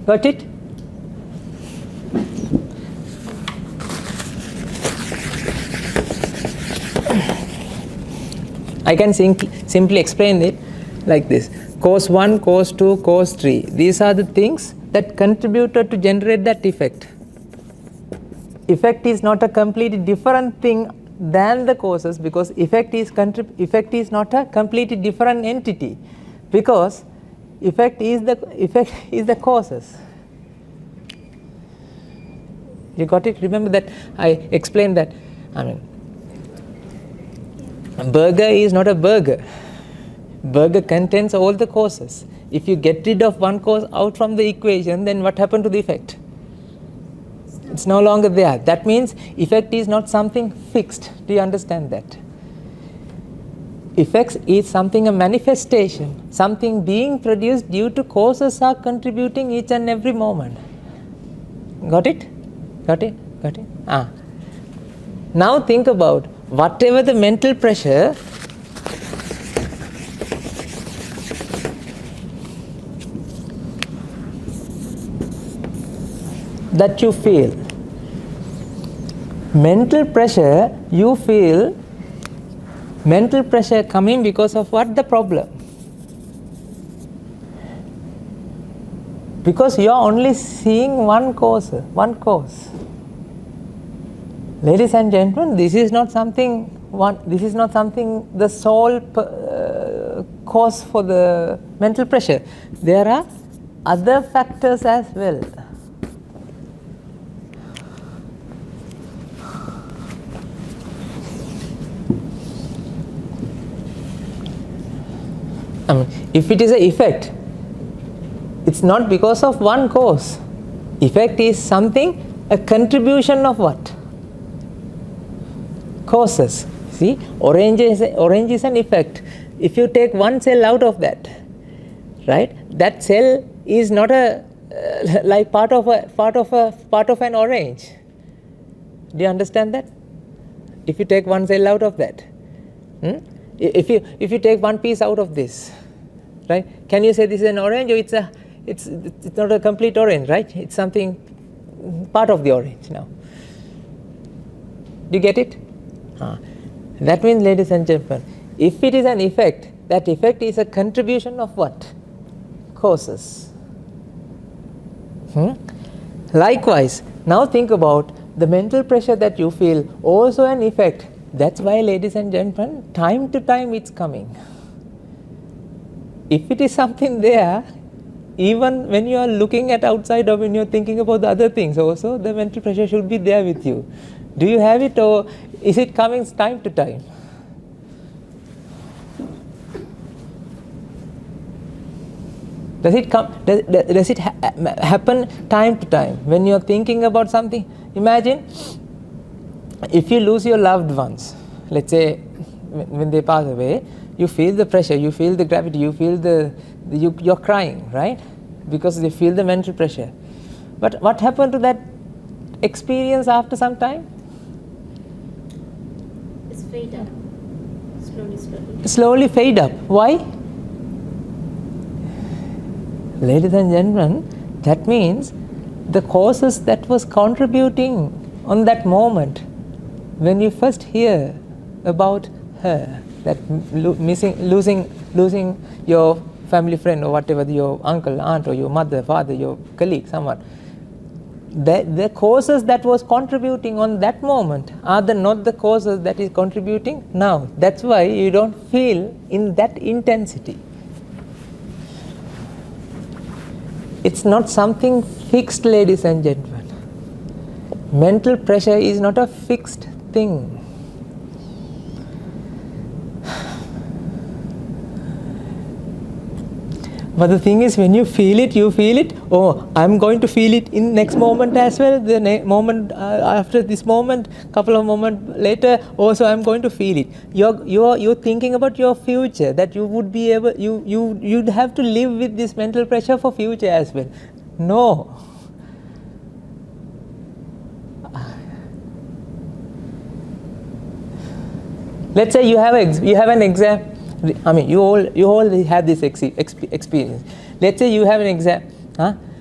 Got it? I can simply explain it like this. Cause 1, cause 2, cause 3. These are the things that contributed to generate that effect. Effect is not a completely different thing than the causes, because effect is not a completely different entity, because effect is the causes. You got it? Remember that I explained that. burger is not a burger. Burger contains all the causes. If you get rid of one cause out from the equation, then what happened to the effect? It's no longer there. That means effect is not something fixed. Do you understand that? Effects is something, a manifestation, something being produced due to causes are contributing each and every moment. Got it? Got it? Got it? Now think about whatever the mental pressure that you feel. Mental pressure you feel, mental pressure coming because of what? The problem. Because you are only seeing one cause. Ladies and gentlemen, this is not something the sole cause for the mental pressure. There are other factors as well. If it is an effect, it's not because of one cause. Effect is something, a contribution of what? Causes. See, orange is an effect. If you take one cell out of that, right? That cell is not a like part of an orange. Do you understand that? If you take one cell out of that, if you take one piece out of this, right? Can you say this is an orange, or it's not a complete orange, right? It's something part of the orange now. Do you get it? That means, ladies and gentlemen, if it is an effect, that effect is a contribution of what? Causes. Likewise, now think about the mental pressure that you feel, also an effect. That's why, ladies and gentlemen, time to time it's coming. If it is something there, even when you are looking at outside or when you are thinking about the other things also, the mental pressure should be there with you. Do you have it, or is it coming time to time? Does it come? Does it happen time to time when you are thinking about something? Imagine if you lose your loved ones. Let's say when they pass away, you feel the pressure, you feel the gravity, you feel you're crying, right? Because they feel the mental pressure. But what happened to that experience after some time?
It's fade up. Slowly.
Slowly fade up. Why? Ladies and gentlemen, that means the causes that was contributing on that moment when you first hear about her, that losing your family friend or whatever, your uncle, aunt, or your mother, father, your colleague, someone, the causes that was contributing on that moment are not the causes that is contributing now. That's why you don't feel in that intensity. It's not something fixed, ladies and gentlemen. Mental pressure is not a fixed thing. But the thing is, when you feel it, oh, I'm going to feel it in next moment as well, the moment after this moment, couple of moments later, also I'm going to feel it. You're thinking about your future, that you would be able, you'd have to live with this mental pressure for future as well. No. Let's say you have an exam. I mean, you all have this experience. Let's say you have an exam,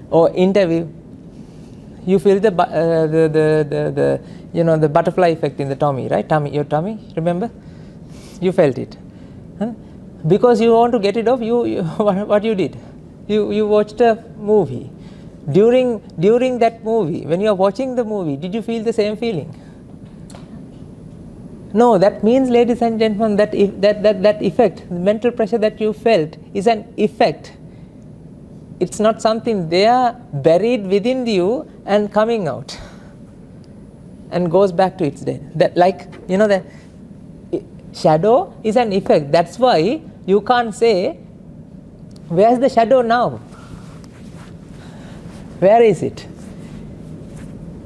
or interview. You feel the butterfly effect in the tummy, right? Your tummy. Remember, you felt it, because you want to get it off. What you did? You watched a movie. During that movie, when you are watching the movie, did you feel the same feeling? No, that means, ladies and gentlemen, that effect, the mental pressure that you felt, is an effect. It's not something there buried within you and coming out and goes back to its day. That, like, Shadow is an effect. That's why you can't say, where's the shadow now? Where is it?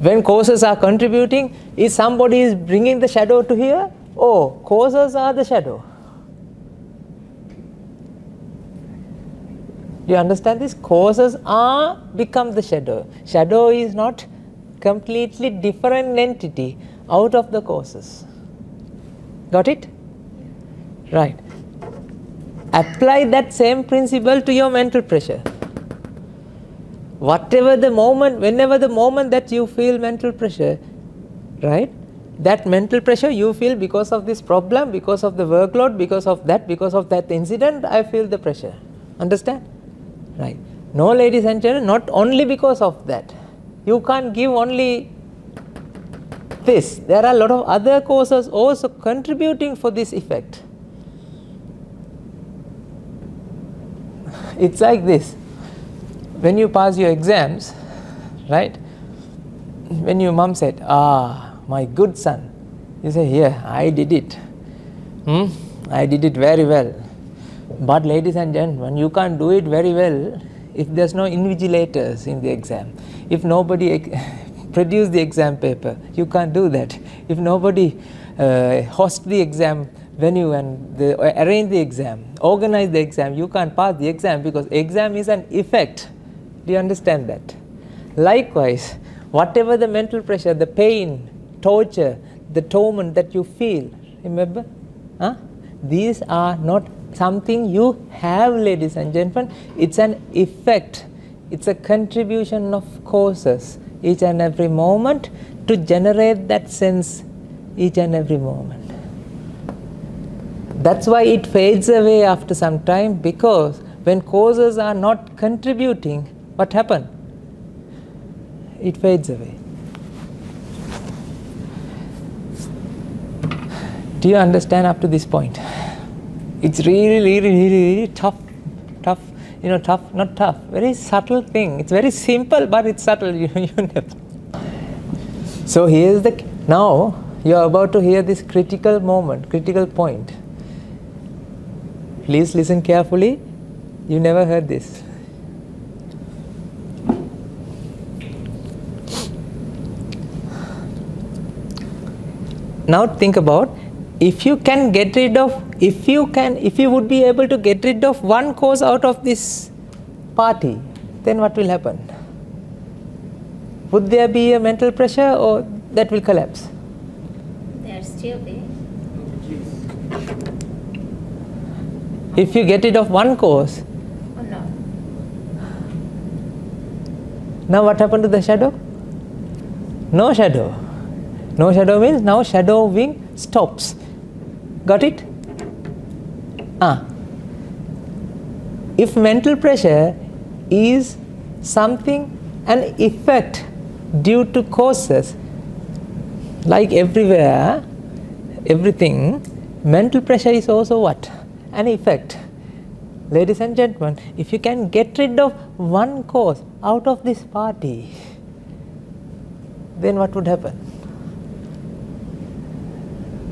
When causes are contributing, is somebody is bringing the shadow to here? Oh, causes are the shadow. Do you understand this? Causes are become the shadow. Shadow is not completely different entity out of the causes. Got it? Right. Apply that same principle to your mental pressure. Whatever the moment, whenever the moment that you feel mental pressure, right? That mental pressure you feel because of this problem, because of the workload, because of that incident, I feel the pressure. Understand? Right. No, ladies and gentlemen, not only because of that. You can't give only this. There are a lot of other causes also contributing for this effect. It's like this. When you pass your exams, right? When your mom said, my good son, you say, yeah, I did it. I did it very well. But ladies and gentlemen, you can't do it very well if there's no invigilators in the exam. If nobody produce the exam paper, you can't do that. If nobody host the exam venue and arrange the exam, organize the exam, you can't pass the exam, because exam is an effect. Do you understand that? Likewise, whatever the mental pressure, the pain, torture, the torment that you feel, remember? These are not something you have, ladies and gentlemen. It's an effect. It's a contribution of causes each and every moment to generate that sense each and every moment. That's why it fades away after some time, because when causes are not contributing, what happens? It fades away. Do you understand up to this point? It's really tough, not tough, very subtle thing. It's very simple, but it's subtle. You never. So here's now you're about to hear this critical moment, critical point. Please listen carefully. You never heard this. Now think about, if you would be able to get rid of one cause out of this party, then what will happen? Would there be a mental pressure, or that will collapse?
There still be.
If you get rid of one cause,
Oh no.
now what happened to the shadow? No shadow. No shadow means now shadowing stops. Got it? If mental pressure is something, an effect due to causes, like everywhere, everything, mental pressure is also what? An effect. Ladies and gentlemen, if you can get rid of one cause out of this party, then what would happen?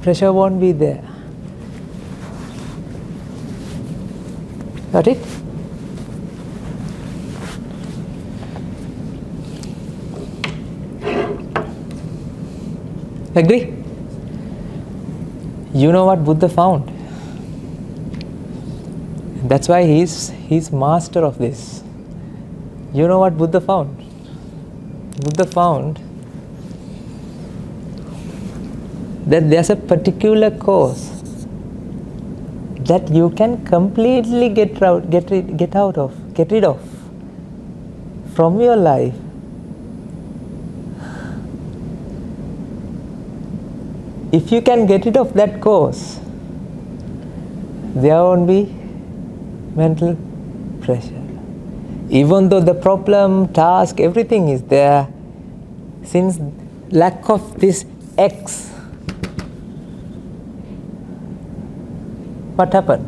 Pressure won't be there. Got it? Agree? You know what Buddha found? That's why he's master of this. You know what Buddha found? Buddha found that there's a particular cause that you can completely get rid of from your life. If you can get rid of that cause, there won't be mental pressure. Even though the problem, task, everything is there, since lack of this X, what happened?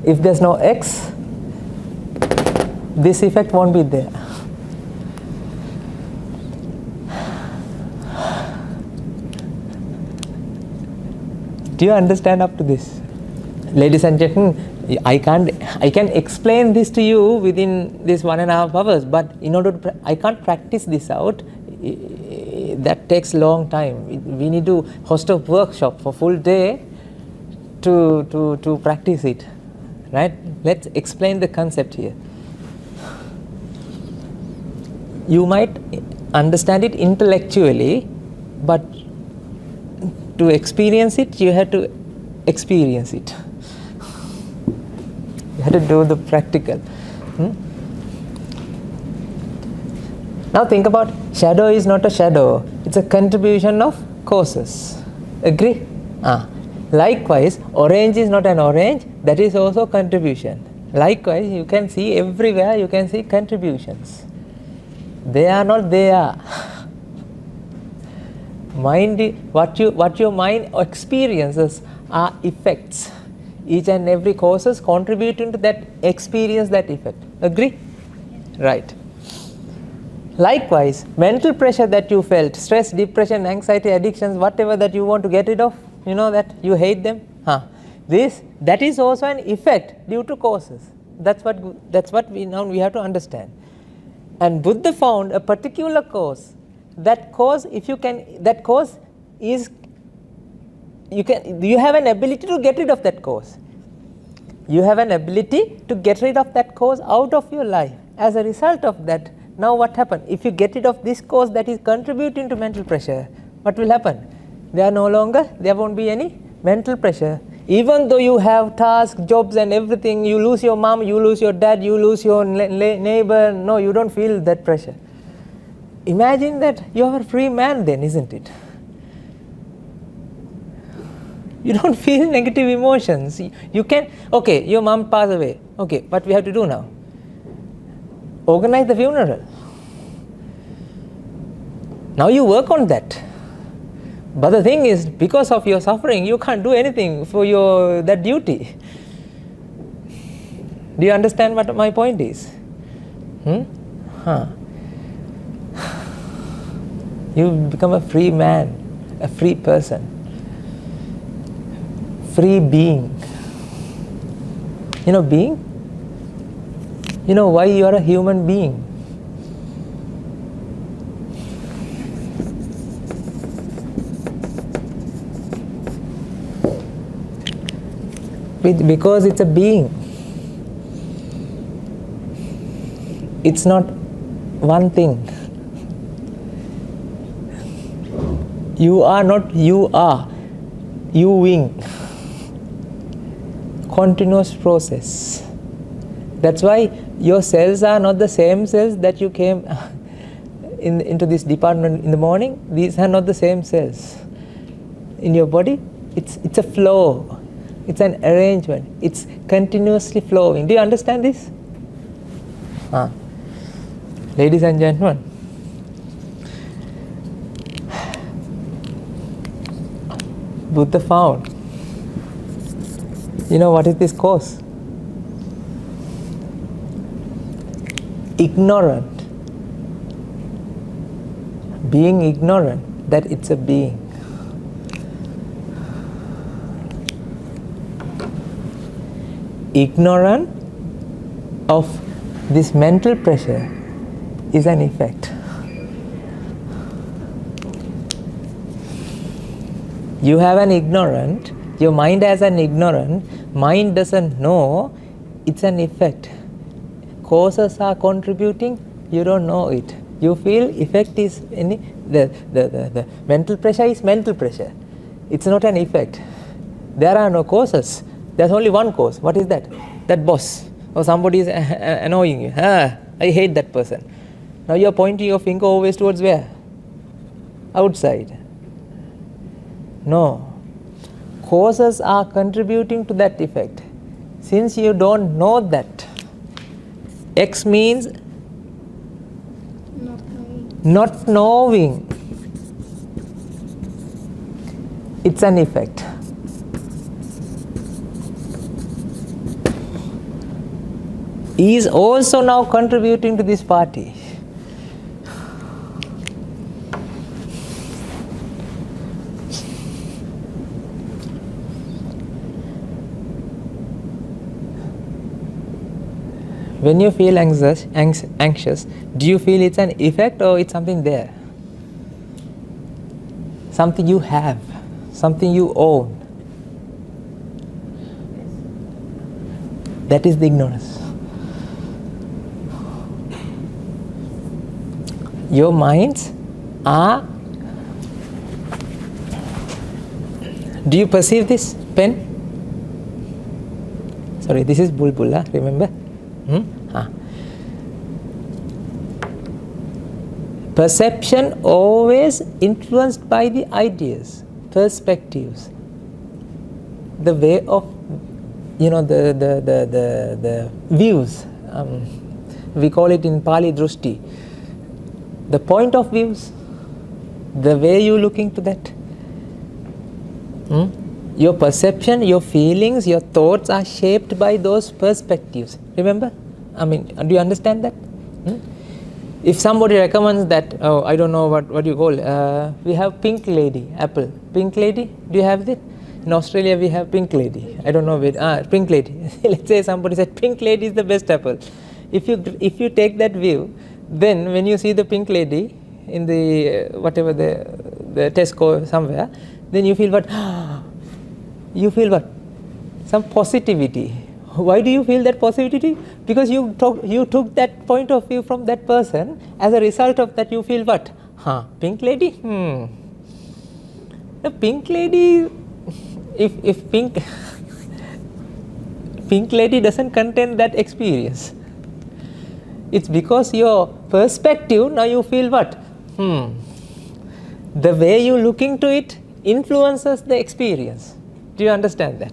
If there's no X, this effect won't be there. Do you understand up to this? Ladies and gentlemen, I can explain this to you within this 1.5 hours, but in order to I can't practice this out. That takes long time. We need to host a workshop for full day to practice it, right? Let's explain the concept here. You might understand it intellectually, but to experience it, you have to experience it. You have to do the practical. Now think about shadow is not a shadow. It's a contribution of causes. Agree? Likewise, orange is not an orange. That is also contribution. Likewise, you can see everywhere, you can see contributions. They are not there. What your mind experiences are effects. Each and every causes contributing to that experience, that effect. Agree? Right. Likewise, mental pressure that you felt, stress, depression, anxiety, addictions, whatever that you want to get rid of, you know that you hate them. That is also an effect due to causes. That's what we have to understand. And Buddha found a particular cause. That cause, you have an ability to get rid of that cause. You have an ability to get rid of that cause out of your life. As a result of that, now what happens? If you get rid of this cause that is contributing to mental pressure, what will happen? There won't be any mental pressure. Even though you have tasks, jobs and everything, you lose your mom, you lose your dad, you lose your neighbor, no, you don't feel that pressure. Imagine that you are a free man then, isn't it? You don't feel negative emotions. You can, okay, your mom passed away. Okay, what we have to do now? Organize the funeral. Now you work on that. But the thing is, because of your suffering, you can't do anything for that duty. Do you understand what my point is? You become a free man, a free person, free being. You know being? You know why you are a human being? Because it's a being. It's not one thing. You are not you are. You-ing. Continuous process. That's why your cells are not the same cells that you came into this department in the morning. These are not the same cells. In your body, it's a flow. It's an arrangement. It's continuously flowing. Do you understand this? Ladies and gentlemen, Buddha found, you know what is this cause? Ignorant. Being ignorant that it's a being. Ignorant of this mental pressure is an effect. You have an ignorant, your mind has an ignorant, mind doesn't know, it's an effect. Causes are contributing, you don't know it. You feel effect is the mental pressure is mental pressure. It's not an effect. There are no causes. There's only one cause. What is that? That boss or somebody is annoying you. I hate that person. Now you're pointing your finger always towards where? Outside. No. Causes are contributing to that effect. Since you don't know that, X means not knowing. It's an effect. He is also now contributing to this party. When you feel anxious, do you feel it's an effect or it's something there? Something you have, something you own. That is the ignorance. Your minds are. Do you perceive this pen? Sorry, this is bulbul, remember? Perception always influenced by the ideas, perspectives, the way of, the views. We call it in Pali drushti. The point of views, the way you look into that. Your perception, your feelings, your thoughts are shaped by those perspectives. Remember? Do you understand that? If somebody recommends that, I don't know what you call, we have pink lady, apple. Pink lady, do you have it? In Australia we have pink lady. I don't know where, pink lady. Let's say somebody said pink lady is the best apple. If you take that view, then when you see the pink lady in the, whatever the Tesco somewhere, then you feel what? You feel what? Some positivity. Why do you feel that positivity? Because you took that point of view from that person. As a result of that, you feel what? Pink lady? The pink lady, if pink lady doesn't contain that experience. It's because your perspective, now you feel what? The way you look into it influences the experience. Do you understand that?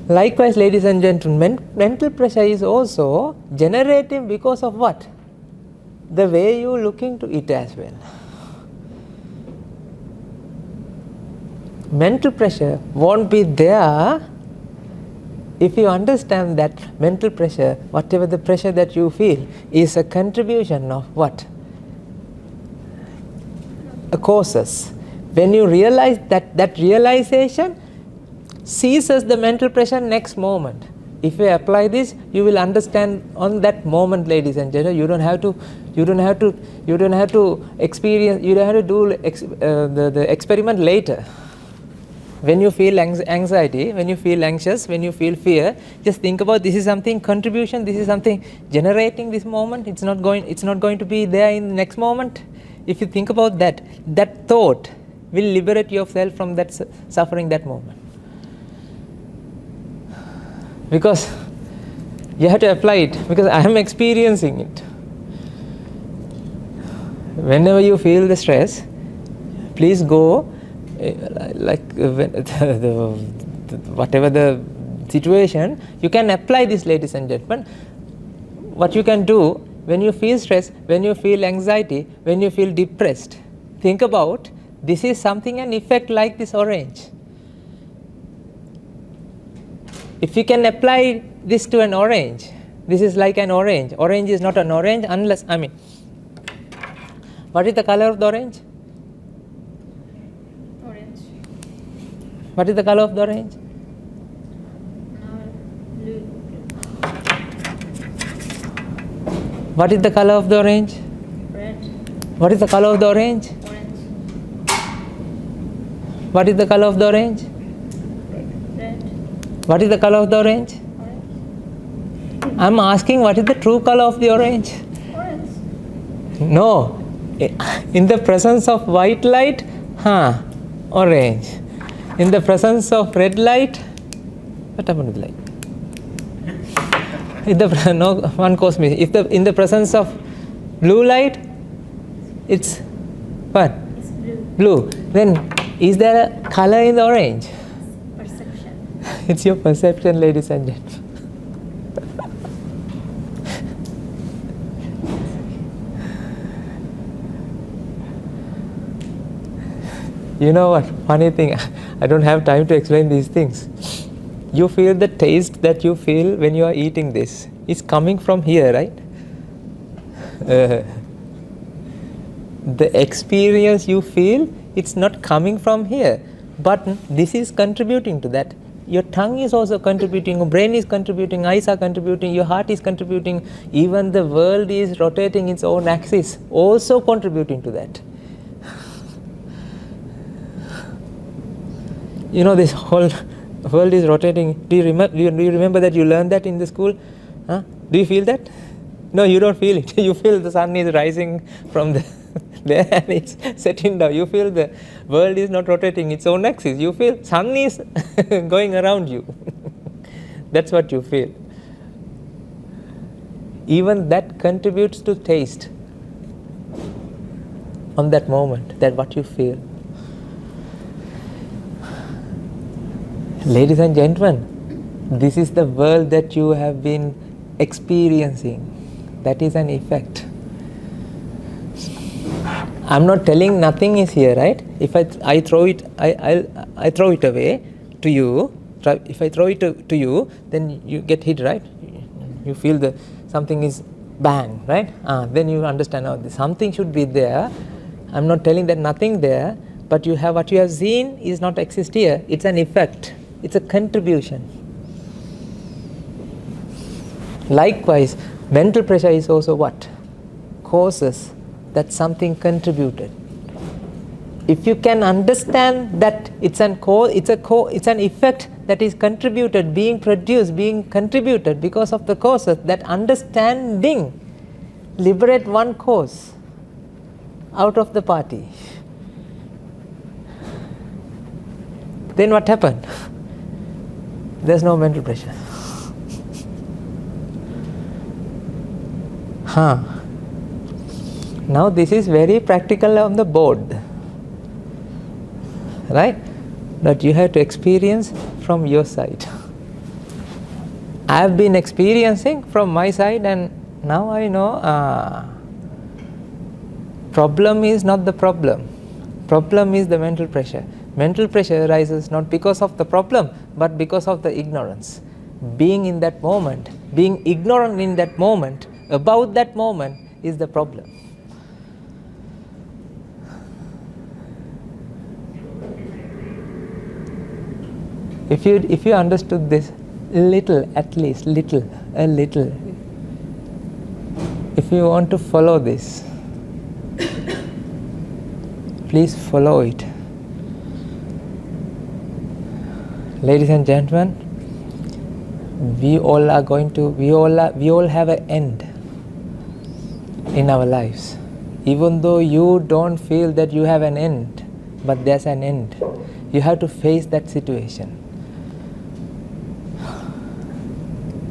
Likewise, ladies and gentlemen, mental pressure is also generated because of what? The way you look into it as well. Mental pressure won't be there if you understand that mental pressure, whatever the pressure that you feel, is a contribution of what? Causes. When you realize that realization ceases the mental pressure next moment. If you apply this, you will understand on that moment, ladies and gentlemen. You don't have to experience. You don't have to do the experiment later. When you feel anxiety, when you feel anxious, when you feel fear, just think about this is something contribution. This is something generating this moment. It's not going to be there in the next moment. If you think about that thought will liberate yourself from that suffering that moment. Because you have to apply it, because I am experiencing it. Whenever you feel the stress, please go, whatever the situation, you can apply this, ladies and gentlemen. What you can do, when you feel stress, when you feel anxiety, when you feel depressed, think about, this is something, an effect like this orange. If you can apply this to an orange, this is like an orange. Orange is not an orange unless, what is the color of the orange?
Orange.
What is the color of the orange?
Blue.
What is the color of the orange?
Red.
What is the color of the orange?
Orange.
What is the color of the orange?
Red.
What is the color of the orange?
Orange.
I'm asking, what is the true color of the orange?
Orange.
No. In the presence of white light, orange. In the presence of red light, what happened to the light? One calls me. In the presence of blue light, it's what?
It's blue.
Blue. Then, is there a color in the orange?
Perception.
It's your perception, ladies and gentlemen. You know what? Funny thing, I don't have time to explain these things. You feel the taste that you feel when you are eating this. It's coming from here, right? The experience you feel, it's not coming from here. But this is contributing to that. your tongue is also contributing, your brain is contributing, eyes are contributing, your heart is contributing, even the world is rotating its own axis, also contributing to that. You know, this whole world is rotating. Do you remember that you learned that in the school? Huh? Do you feel that? No, you don't feel it. You feel the sun is rising from there and it's setting down. You feel the world is not rotating its own axis. You feel sun is going around you. That's what you feel. Even that contributes to taste on that moment, that what you feel. Ladies and gentlemen, this is the world that you have been experiencing. That is an effect. I'm not telling nothing is here, right? If I throw it, I throw it away to you. If I throw it to you, then you get hit, right? You feel something is bang, right? Then you understand, oh, something should be there. I'm not telling that nothing there, but what you have seen is not exist here. It's an effect. It's a contribution. Likewise, mental pressure is also what? Causes that something contributed. If you can understand that it's an effect that is contributed, being produced, being contributed because of the causes, that understanding liberate one cause out of the party. Then what happened? There's no mental pressure. Now this is very practical on the board, right? That you have to experience from your side. I have been experiencing from my side, and now I know problem is not the problem. Problem is the mental pressure. Mental pressure arises not because of the problem, but because of the ignorance. Being in that moment, being ignorant in that moment, about that moment is the problem. If you understood this little, at least a little, if you want to follow this, please follow it. Ladies and gentlemen, we all have an end in our lives. Even though you don't feel that you have an end, but there's an end. You have to face that situation.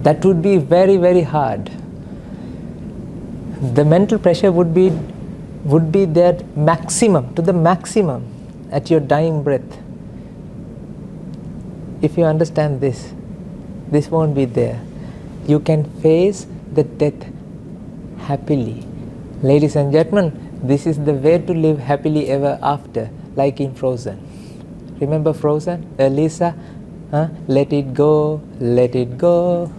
That would be very, very hard. The mental pressure would be there maximum, to the maximum at your dying breath. If you understand this won't be there. You can face the death happily. Ladies and gentlemen, this is the way to live happily ever after, like in Frozen. Remember Frozen? Lisa? Let it go, let it go.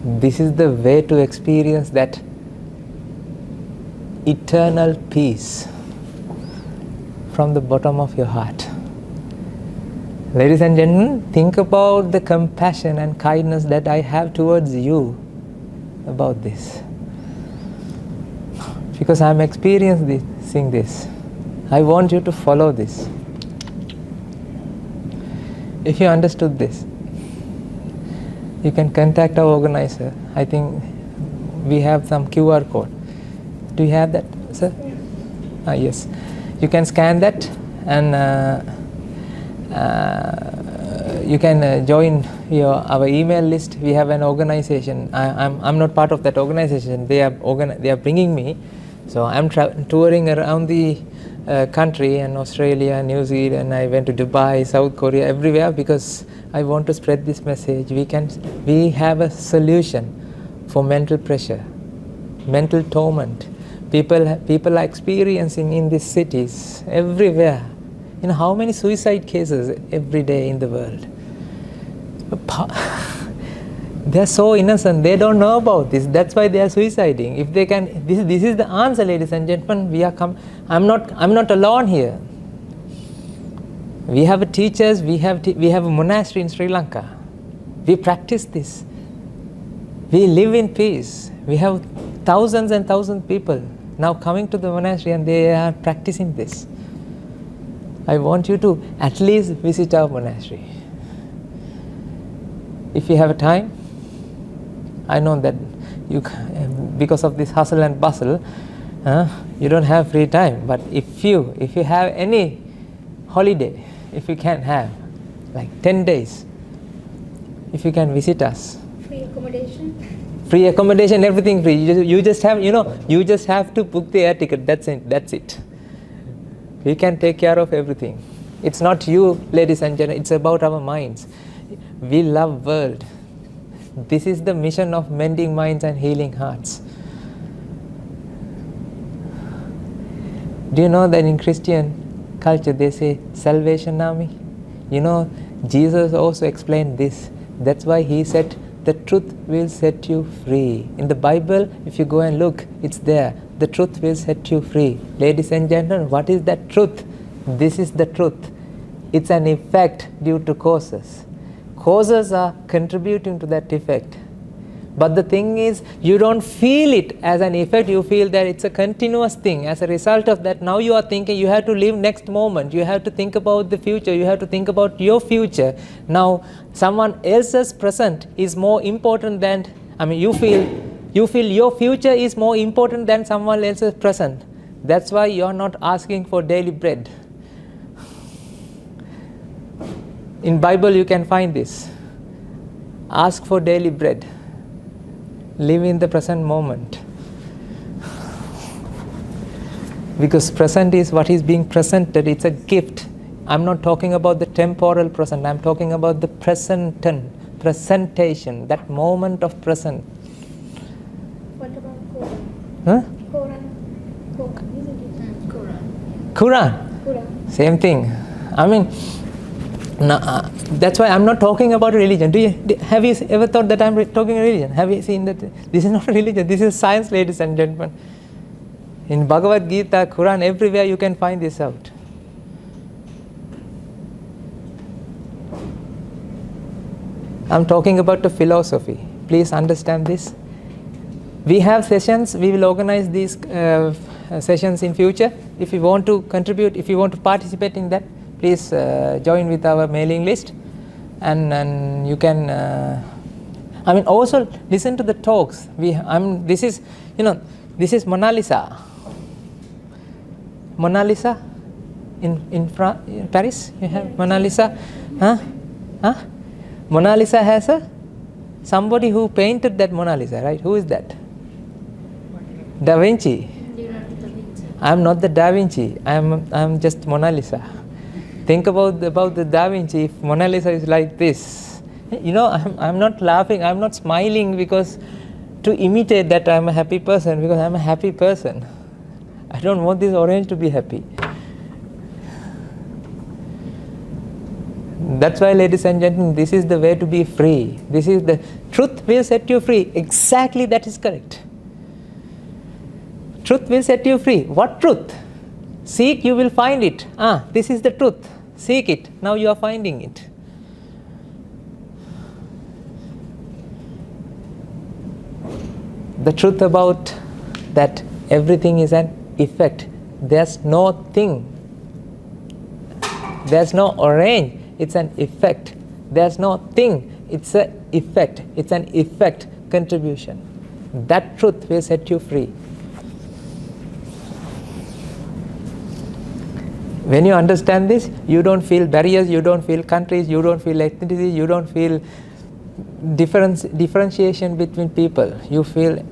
This is the way to experience that eternal peace from the bottom of your heart. Ladies and gentlemen, think about the compassion and kindness that I have towards you about this. Because I am experiencing this. I want you to follow this. If you understood this, you can contact our organizer. I think we have some QR code. Do you have that, sir? Yes. You can scan that and you can join our email list. We have an organization. I'm not part of that organization. They are bringing me. So I'm touring around the country, and Australia, New Zealand. I went to Dubai, South Korea, everywhere, because I want to spread this message. We have a solution for mental pressure, mental torment. People are experiencing in these cities, everywhere. You know how many suicide cases every day in the world? They are so innocent, they don't know about this. That's why they are suiciding. If they can, this is the answer, ladies and gentlemen. I'm not alone here. We have teachers, we have a monastery in Sri Lanka. We practice this. We live in peace. We have thousands and thousands of people now coming to the monastery and they are practicing this. I want you to at least visit our monastery. If you have a time, I know that you, because of this hustle and bustle, you don't have free time. But if you have any holiday, if you can have like 10 days, if you can visit us.
Free accommodation?
Free accommodation, everything free. You just have, you just have to book the air ticket. That's it. We can take care of everything. It's not you, ladies and gentlemen. It's about our minds. We love world. This is the mission of mending minds and healing hearts. Do you know that in Christian culture they say Salvation Army? Jesus also explained this. That's why he said the truth will set you free. In the Bible, if you go and look, it's there. The truth will set you free. Ladies and gentlemen, what is that truth? This is the truth. It's an effect due to causes. Causes are contributing to that effect. But the thing is, you don't feel it as an effect, you feel that it's a continuous thing. As a result of that, now you are thinking you have to live next moment, you have to think about the future, you have to think about your future. Now, someone else's present is more important than, you feel your future is more important than someone else's present. That's why you are not asking for daily bread. In Bible you can find this. Ask for daily bread. Live in the present moment. Because present is what is being presented, it's a gift. I'm not talking about the temporal present, I'm talking about the presentation, that moment of present.
What about Quran?
Huh?
Quran, isn't it?
Quran. Same thing. That's why I'm not talking about religion. Have you ever thought that I'm talking religion? Have you seen that? This is not religion, this is science, ladies and gentlemen. In Bhagavad Gita, Quran, everywhere you can find this out. I'm talking about the philosophy. Please understand this. We have sessions, we will organize these sessions in future. If you want to contribute, if you want to participate in that, please join with our mailing list, and you can also listen to the talks. This is Mona Lisa in Paris. You have Mona Lisa. Mona Lisa has somebody who painted that Mona Lisa, right? Who is that? Da Vinci. I'm not the Da Vinci. I'm just Mona Lisa. Think about the Da Vinci. If Mona Lisa is like this, I'm not laughing, I'm not smiling because to imitate that I'm a happy person, because I'm a happy person. I don't want this orange to be happy. That's why, ladies and gentlemen, this is the way to be free. This is the truth will set you free. Exactly, that is correct. Truth will set you free. What truth? Seek, you will find it. This is the truth. Seek it. Now you are finding it. The truth about that everything is an effect. There's no thing. There's no orange. It's an effect. There's no thing. It's an effect. It's an effect contribution. That truth will set you free. When you understand this, you don't feel barriers, you don't feel countries, you don't feel ethnicity, you don't feel differentiation between people. You feel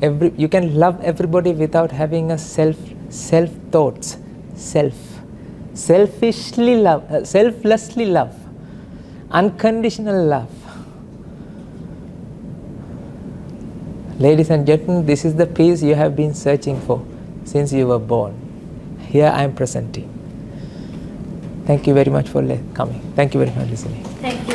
you can love everybody without having a self thoughts, selfishly love, selflessly love, unconditional love. Ladies and gentlemen, this is the peace you have been searching for since you were born. Here I am presenting. Thank you very much for coming. Thank you very much for listening.
Thank you.